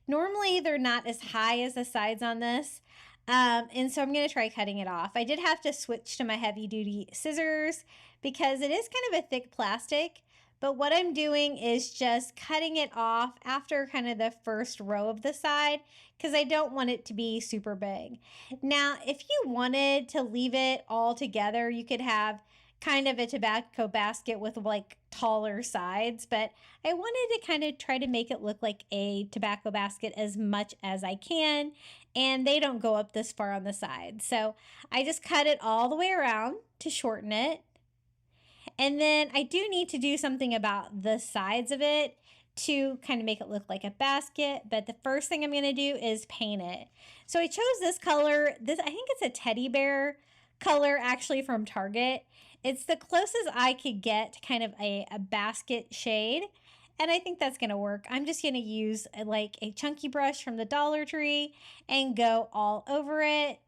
Normally they're not as high as the sides on this. And so I'm going to try cutting it off. I did have to switch to my heavy duty scissors because it is kind of a thick plastic. But what I'm doing is just cutting it off after kind of the first row of the side because I don't want it to be super big. Now, if you wanted to leave it all together, you could have kind of a tobacco basket with like taller sides, but I wanted to kind of try to make it look like a tobacco basket as much as I can, and they don't go up this far on the side. So I just cut it all the way around to shorten it. And then I do need to do something about the sides of it to kind of make it look like a basket. But the first thing I'm going to do is paint it. So I chose this color. This, I think it's a teddy bear color actually from Target. It's the closest I could get to kind of a basket shade. And I think that's going to work. I'm just going to use like a chunky brush from the Dollar Tree and go all over it,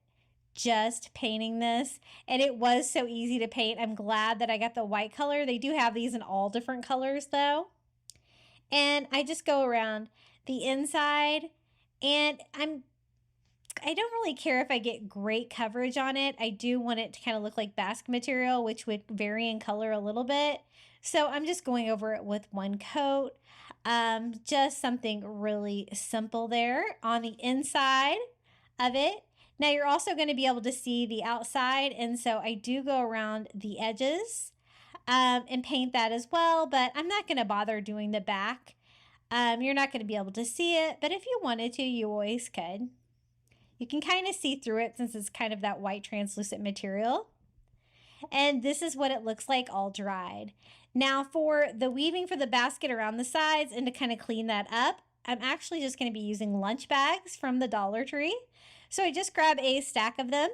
just painting this. And it was so easy to paint. I'm glad that I got the white color. They do have these in all different colors though. And I just go around the inside, and I don't really care if I get great coverage on it. I do want it to kind of look like basket material, which would vary in color a little bit. So I'm just going over it with one coat. Just something really simple there on the inside of it. Now you're also going to be able to see the outside, and so I do go around the edges and paint that as well, but I'm not going to bother doing the back. You're not going to be able to see it, but if you wanted to, you always could. You can kind of see through it since it's kind of that white translucent material. And this is what it looks like all dried. Now for the weaving for the basket around the sides and to kind of clean that up, I'm actually just going to be using lunch bags from the Dollar Tree. So I just grab a stack of them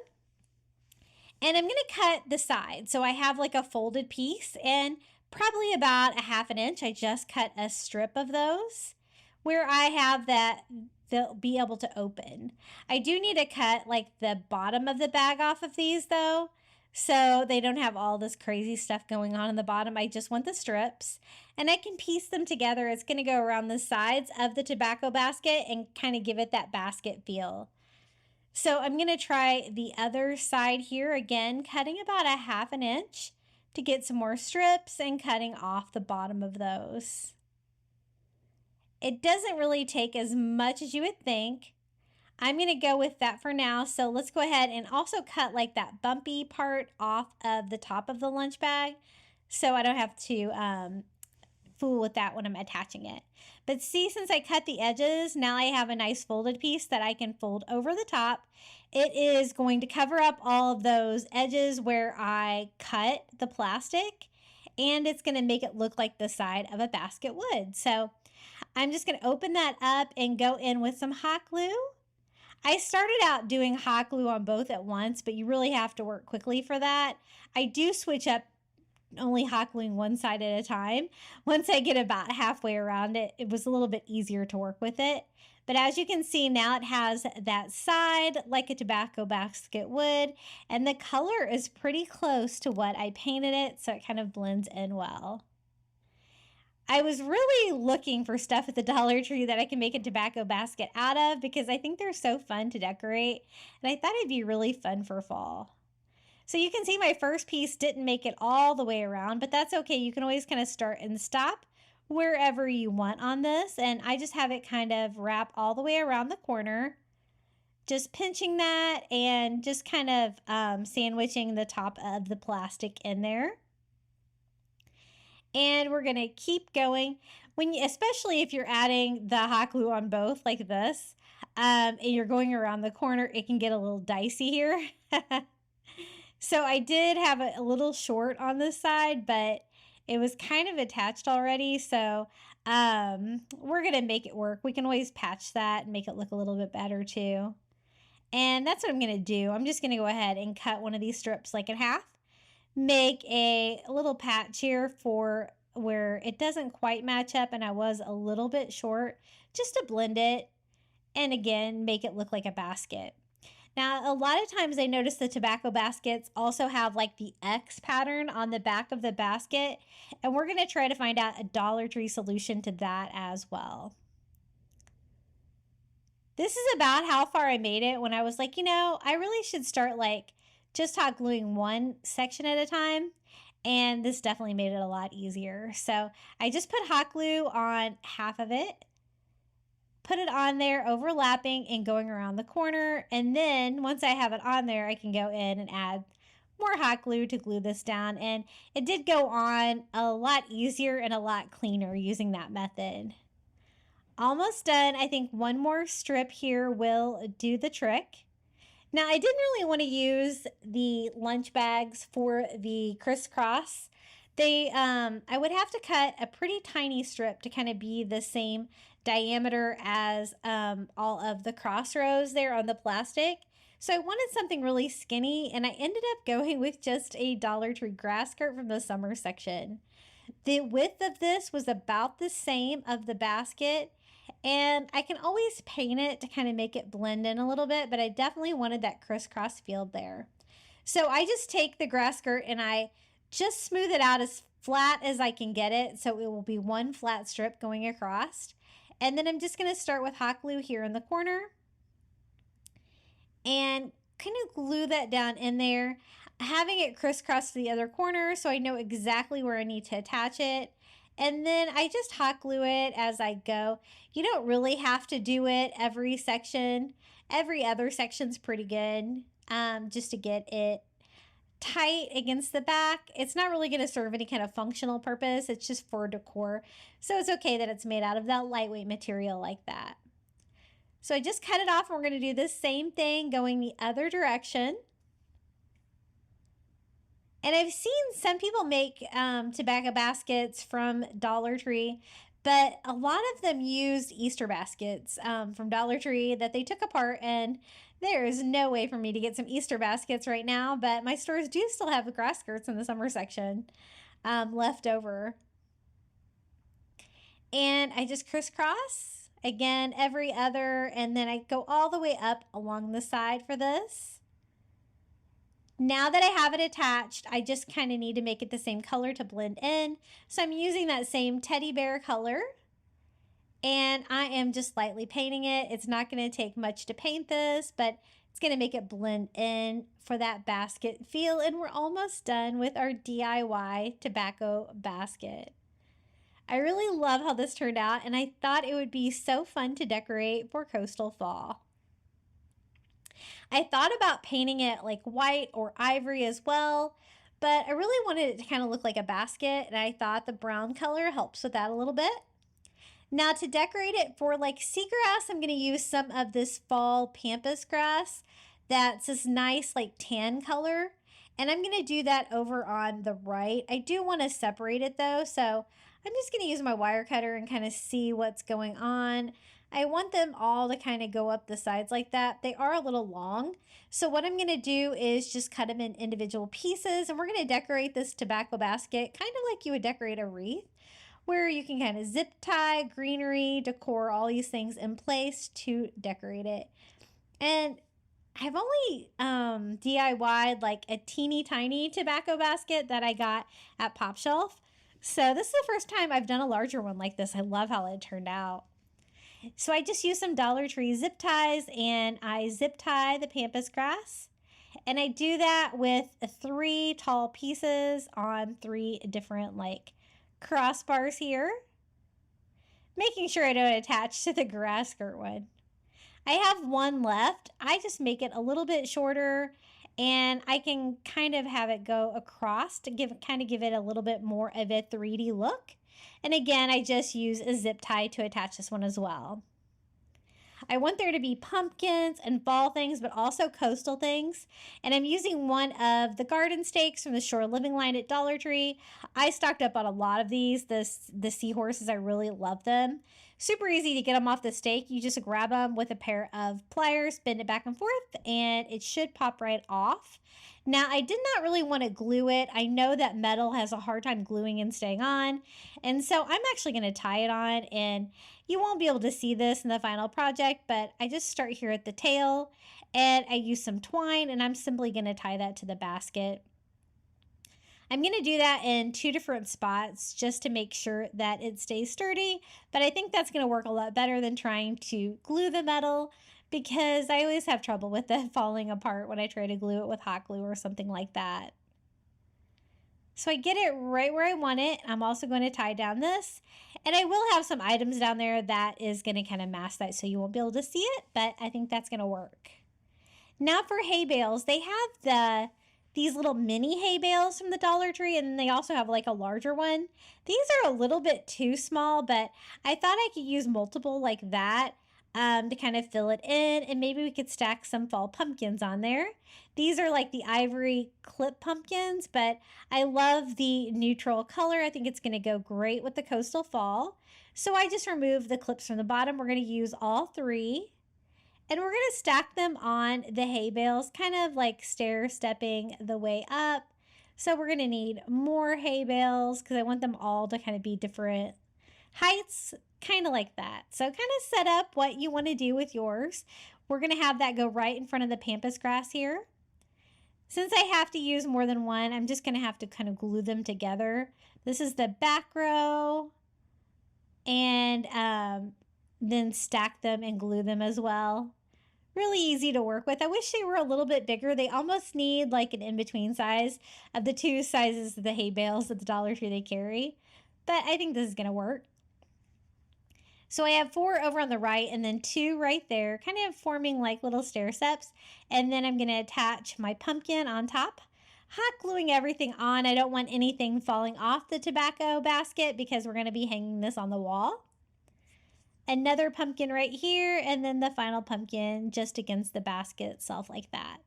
and I'm going to cut the side. So I have like a folded piece and probably about a ½ inch. I just cut a strip of those where I have that they'll be able to open. I do need to cut like the bottom of the bag off of these though, so they don't have all this crazy stuff going on in the bottom. I just want the strips, and I can piece them together. It's going to go around the sides of the tobacco basket and kind of give it that basket feel. So I'm going to try the other side here again, cutting about a ½ inch to get some more strips and cutting off the bottom of those. It doesn't really take as much as you would think. I'm going to go with that for now. So let's go ahead and also cut like that bumpy part off of the top of the lunch bag so I don't have to fool with that when I'm attaching it. But see, since I cut the edges, now I have a nice folded piece that I can fold over the top. It is going to cover up all of those edges where I cut the plastic, and it's going to make it look like the side of a basket would. So I'm just going to open that up and go in with some hot glue. I started out doing hot glue on both at once, but you really have to work quickly for that. I do switch up only hot gluing one side at a time. Once I get about halfway around it, it was a little bit easier to work with it. But as you can see now, it has that side like a tobacco basket would, and the color is pretty close to what I painted it, so it kind of blends in well. I was really looking for stuff at the Dollar Tree that I can make a tobacco basket out of because I think they're so fun to decorate, and I thought it'd be really fun for fall. So you can see my first piece didn't make it all the way around, but that's okay. You can always kind of start and stop wherever you want on this, and I just have it kind of wrap all the way around the corner, just pinching that and just kind of sandwiching the top of the plastic in there. And we're going to keep going. Especially if you're adding the hot glue on both like this, and you're going around the corner, it can get a little dicey here. So I did have a little short on this side, but it was kind of attached already. So we're going to make it work. We can always patch that and make it look a little bit better too. And that's what I'm going to do. I'm just going to go ahead and cut one of these strips like in half. Make a little patch here for where it doesn't quite match up and I was a little bit short, just to blend it and again make it look like a basket. Now a lot of times I notice the tobacco baskets also have like the X pattern on the back of the basket, and we're going to try to find out a Dollar Tree solution to that as well. This is about how far I made it when I was like, I really should start like just hot gluing one section at a time. And this definitely made it a lot easier. So I just put hot glue on half of it, put it on there, overlapping and going around the corner. And then once I have it on there, I can go in and add more hot glue to glue this down. And it did go on a lot easier and a lot cleaner using that method. Almost done. I think one more strip here will do the trick. Now, I didn't really want to use the lunch bags for the crisscross. I would have to cut a pretty tiny strip to kind of be the same diameter as all of the cross rows there on the plastic. So I wanted something really skinny, and I ended up going with just a Dollar Tree grass skirt from the summer section. The width of this was about the same of the basket, and I can always paint it to kind of make it blend in a little bit, but I definitely wanted that crisscross feel there. So I just take the grass skirt and I just smooth it out as flat as I can get it, so it will be one flat strip going across. And then I'm just going to start with hot glue here in the corner and kind of glue that down in there, having it crisscross to the other corner so I know exactly where I need to attach it. And then I just hot glue it as I go. You don't really have to do it every section. Every other section's pretty good, just to get it tight against the back. It's not really going to serve any kind of functional purpose. It's just for decor. So it's okay that it's made out of that lightweight material like that. So I just cut it off, and we're going to do the same thing going the other direction. And I've seen some people make tobacco baskets from Dollar Tree, but a lot of them used Easter baskets from Dollar Tree that they took apart, and there is no way for me to get some Easter baskets right now, but my stores do still have grass skirts in the summer section left over. And I just crisscross, again, every other, and then I go all the way up along the side for this. Now that I have it attached, I just kind of need to make it the same color to blend in. So I'm using that same teddy bear color, and I am just lightly painting it. It's not going to take much to paint this, but it's going to make it blend in for that basket feel. And we're almost done with our DIY tobacco basket. I really love how this turned out, and I thought it would be so fun to decorate for coastal fall. I thought about painting it like white or ivory as well, but I really wanted it to kind of look like a basket, and I thought the brown color helps with that a little bit. Now to decorate it for like seagrass, I'm going to use some of this fall pampas grass that's this nice like tan color, and I'm going to do that over on the right. I do want to separate it though, so I'm just going to use my wire cutter and kind of see what's going on. I want them all to kind of go up the sides like that. They are a little long. So what I'm going to do is just cut them in individual pieces, and we're going to decorate this tobacco basket kind of like you would decorate a wreath, where you can kind of zip tie, greenery, decor, all these things in place to decorate it. And I've only DIY'd like a teeny tiny tobacco basket that I got at Pop Shelf. So this is the first time I've done a larger one like this. I love how it turned out. So I just used some Dollar Tree zip ties, and I zip tie the pampas grass. And I do that with 3 tall pieces on 3 different like crossbars here, making sure I don't attach to the grass skirt one. I have one left. I just make it a little bit shorter, and I can kind of have it go across to give it a little bit more of a 3D look. And again, I just use a zip tie to attach this one as well. I want there to be pumpkins and fall things, but also coastal things. And I'm using one of the garden stakes from the Shore Living line at Dollar Tree. I stocked up on a lot of these. The seahorses, I really love them. Super easy to get them off the stake. You just grab them with a pair of pliers, bend it back and forth, and it should pop right off. Now, I did not really want to glue it. I know that metal has a hard time gluing and staying on, and so I'm actually going to tie it on, and you won't be able to see this in the final project, but I just start here at the tail, and I use some twine, and I'm simply going to tie that to the basket. I'm going to do that in 2 different spots just to make sure that it stays sturdy, but I think that's going to work a lot better than trying to glue the metal because I always have trouble with it falling apart when I try to glue it with hot glue or something like that. So I get it right where I want it. I'm also going to tie down this, and I will have some items down there that is going to kind of mask that so you won't be able to see it, but I think that's going to work. Now for hay bales, they have these little mini hay bales from the Dollar Tree, and they also have like a larger one. These are a little bit too small, but I thought I could use multiple like that to kind of fill it in, and maybe we could stack some fall pumpkins on there. These are like the ivory clip pumpkins, but I love the neutral color. I think it's going to go great with the coastal fall. So I just removed the clips from the bottom. We're going to use all 3. And we're going to stack them on the hay bales, kind of like stair-stepping the way up. So we're going to need more hay bales because I want them all to kind of be different heights, kind of like that. So kind of set up what you want to do with yours. We're going to have that go right in front of the pampas grass here. Since I have to use more than one, I'm just going to have to kind of glue them together. This is the back row. And then stack them and glue them as well. Really easy to work with. I wish they were a little bit bigger. They almost need like an in-between size of the 2 sizes of the hay bales at the Dollar Tree they carry. But I think this is going to work. So I have 4 over on the right and then 2 right there, kind of forming like little stair steps. And then I'm going to attach my pumpkin on top. Hot gluing everything on. I don't want anything falling off the tobacco basket because we're going to be hanging this on the wall. Another pumpkin right here, and then the final pumpkin just against the basket itself like that.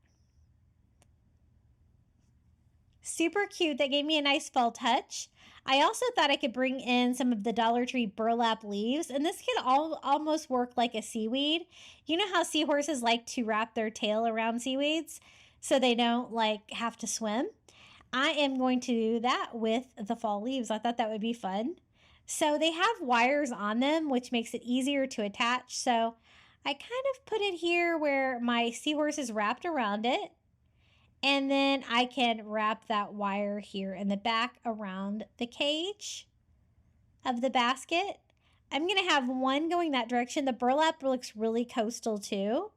Super cute. That gave me a nice fall touch. I also thought I could bring in some of the Dollar Tree burlap leaves, and this could almost work like a seaweed. You know how seahorses like to wrap their tail around seaweeds so they don't like have to swim? I am going to do that with the fall leaves. I thought that would be fun. So they have wires on them, which makes it easier to attach. So I kind of put it here where my seahorse is wrapped around it. And then I can wrap that wire here in the back around the cage of the basket. I'm going to have one going that direction. The burlap looks really coastal too.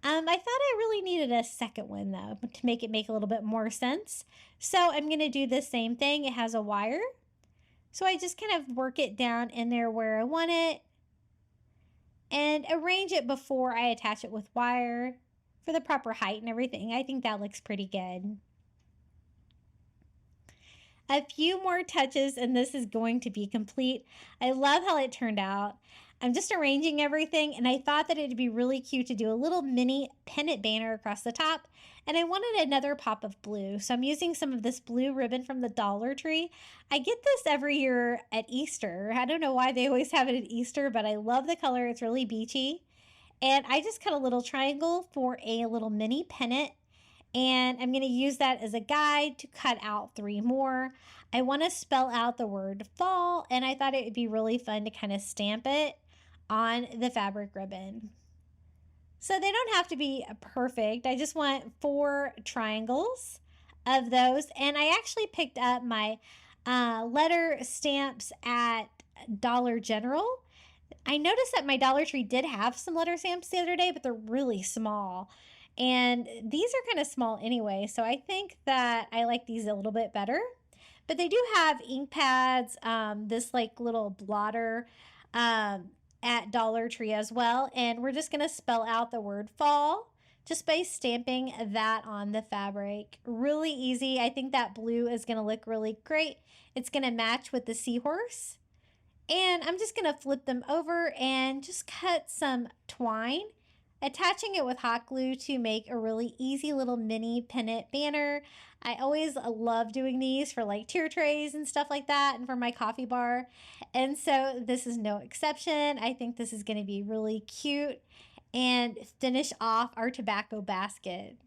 I thought I really needed a second one though to make it make a little bit more sense. So I'm going to do the same thing. It has a wire. So I just kind of work it down in there where I want it and arrange it before I attach it with wire for the proper height and everything. I think that looks pretty good. A few more touches and this is going to be complete. I love how it turned out. I'm just arranging everything and I thought that it'd be really cute to do a little mini pennant banner across the top, and I wanted another pop of blue. So I'm using some of this blue ribbon from the Dollar Tree. I get this every year at Easter. I don't know why they always have it at Easter, but I love the color. It's really beachy. And I just cut a little triangle for a little mini pennant, and I'm going to use that as a guide to cut out 3 more. I want to spell out the word fall, and I thought it would be really fun to kind of stamp it on the fabric ribbon. So they don't have to be perfect. I just want 4 triangles of those. And I actually picked up my letter stamps at Dollar General. I noticed that my Dollar Tree did have some letter stamps the other day, but they're really small. And these are kind of small anyway, so I think that I like these a little bit better. But they do have ink pads, this like little blotter, at Dollar Tree as well, and we're just going to spell out the word fall just by stamping that on the fabric. Really easy. I think that blue is going to look really great. It's going to match with the seahorse, and I'm just going to flip them over and just cut some twine, attaching it with hot glue to make a really easy little mini pennant banner. I always love doing these for like tier trays and stuff like that and for my coffee bar. And so this is no exception. I think this is going to be really cute and finish off our tobacco basket.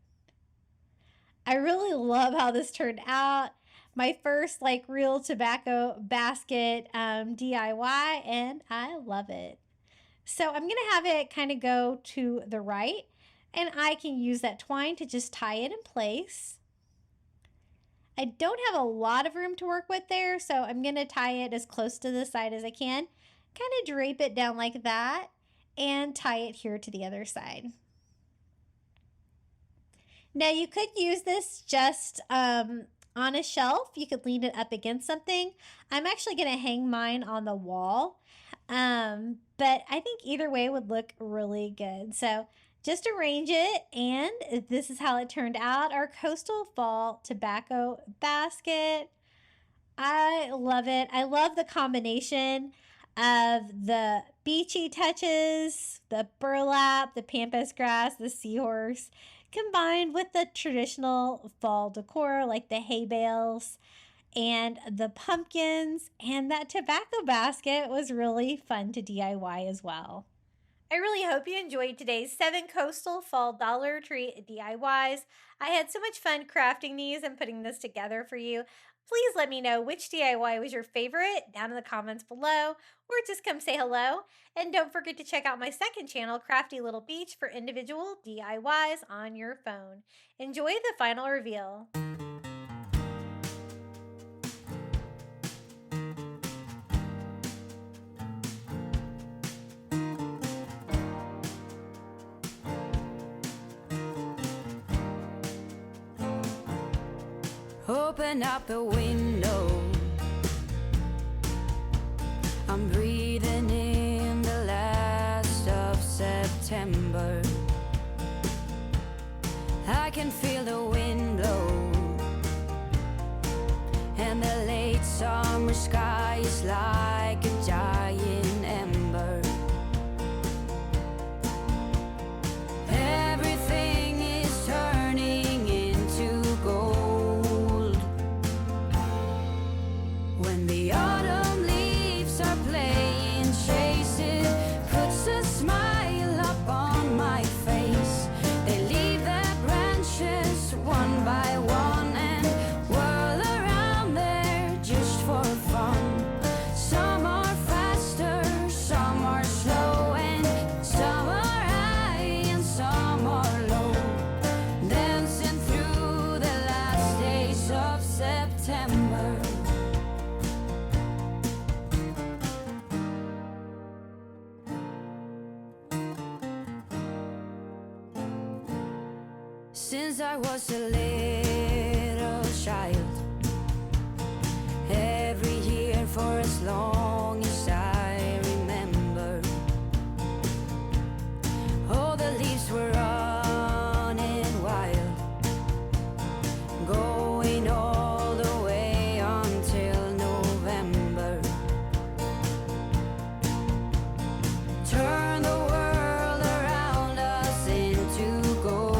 I really love how this turned out. My first like real tobacco basket DIY, and I love it. So I'm going to have it kind of go to the right, and I can use that twine to just tie it in place. I don't have a lot of room to work with there, so I'm going to tie it as close to the side as I can. Kind of drape it down like that and tie it here to the other side. Now you could use this just on a shelf. You could lean it up against something. I'm actually going to hang mine on the wall, but I think either way would look really good. So just arrange it, and this is how it turned out. Our coastal fall tobacco basket. I love it. I love the combination of the beachy touches, the burlap, the pampas grass, the seahorse, combined with the traditional fall decor like the hay bales and the pumpkins. And that tobacco basket was really fun to DIY as well. I really hope you enjoyed today's 7 coastal fall Dollar Tree DIYs. I had so much fun crafting these and putting this together for you. Please let me know which DIY was your favorite down in the comments below, or just come say hello. And don't forget to check out my second channel, Crafty Little Beach, for individual DIYs on your phone. Enjoy the final reveal. Open up the window. I'm breathing in the last of September. I can feel the wind blow, and the late summer sky is like a giant ember. Everything is turning into gold. When the autumn leaves are playing chase, it puts a smile up on my face. They leave their branches one by one and whirl around there just for fun. Some are faster, some are slow, and some are high and some are low, dancing through the last days of September. Since I was a little child, every year for as long as I remember, all the leaves were running wild, going all the way until November. Turn the world around us into gold.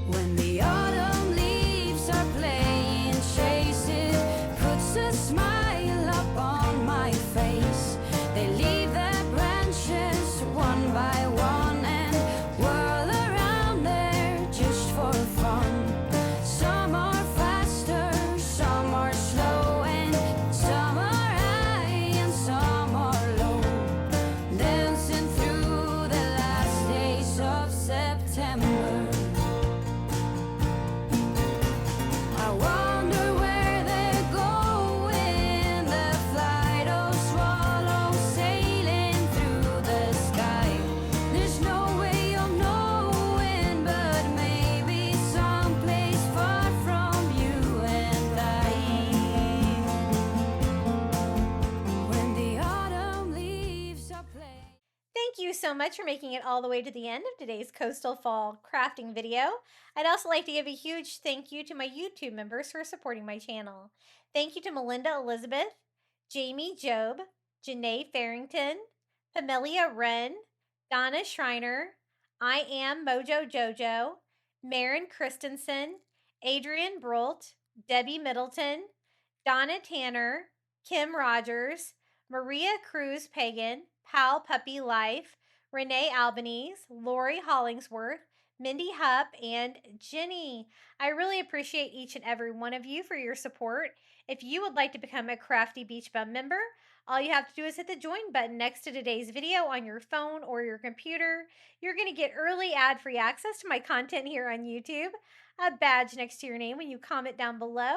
When the autumn leaves are playing chase, it puts a smile up on my face. They leave their branches one by one and whirl around there just for fun. Some are faster, some are slow, and some are high and some are low, dancing through the last days of September. I wonder where they're going, the flight of swallows sailing through the sky. There's no way of knowing, but maybe someplace far from you and I. When the autumn leaves are playing. Thank you so much for making it all the way to the end of today's Coastal Fall crafting video. I'd also like to give a huge thank you to my YouTube members for supporting my channel. Thank you to Melinda Elizabeth, Jamie Job, Janae Farrington, Pamelia Wren, Donna Schreiner, I Am Mojo Jojo, Marin Christensen, Adrian Brolt, Debbie Middleton, Donna Tanner, Kim Rogers, Maria Cruz Pagan, Pal Puppy Life, Renee Albanese, Lori Hollingsworth, Mindy Hupp, and Jenny. I really appreciate each and every one of you for your support. If you would like to become a Crafty Beach Bum member, All you have to do is hit the join button next to today's video on your phone or your computer. You're going to get early ad-free access to my content here on YouTube, a badge next to your name when you comment down below,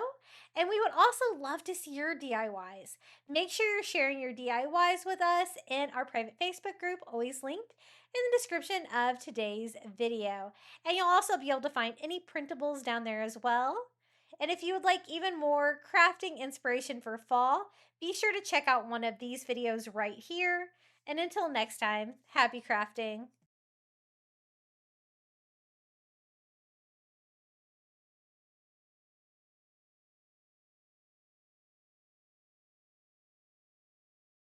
and we would also love to see your DIYs. Make sure you're sharing your DIYs with us in our private Facebook group, always linked in the description of today's video. And you'll also be able to find any printables down there as well. And if you would like even more crafting inspiration for fall, be sure to check out one of these videos right here. And until next time, happy crafting!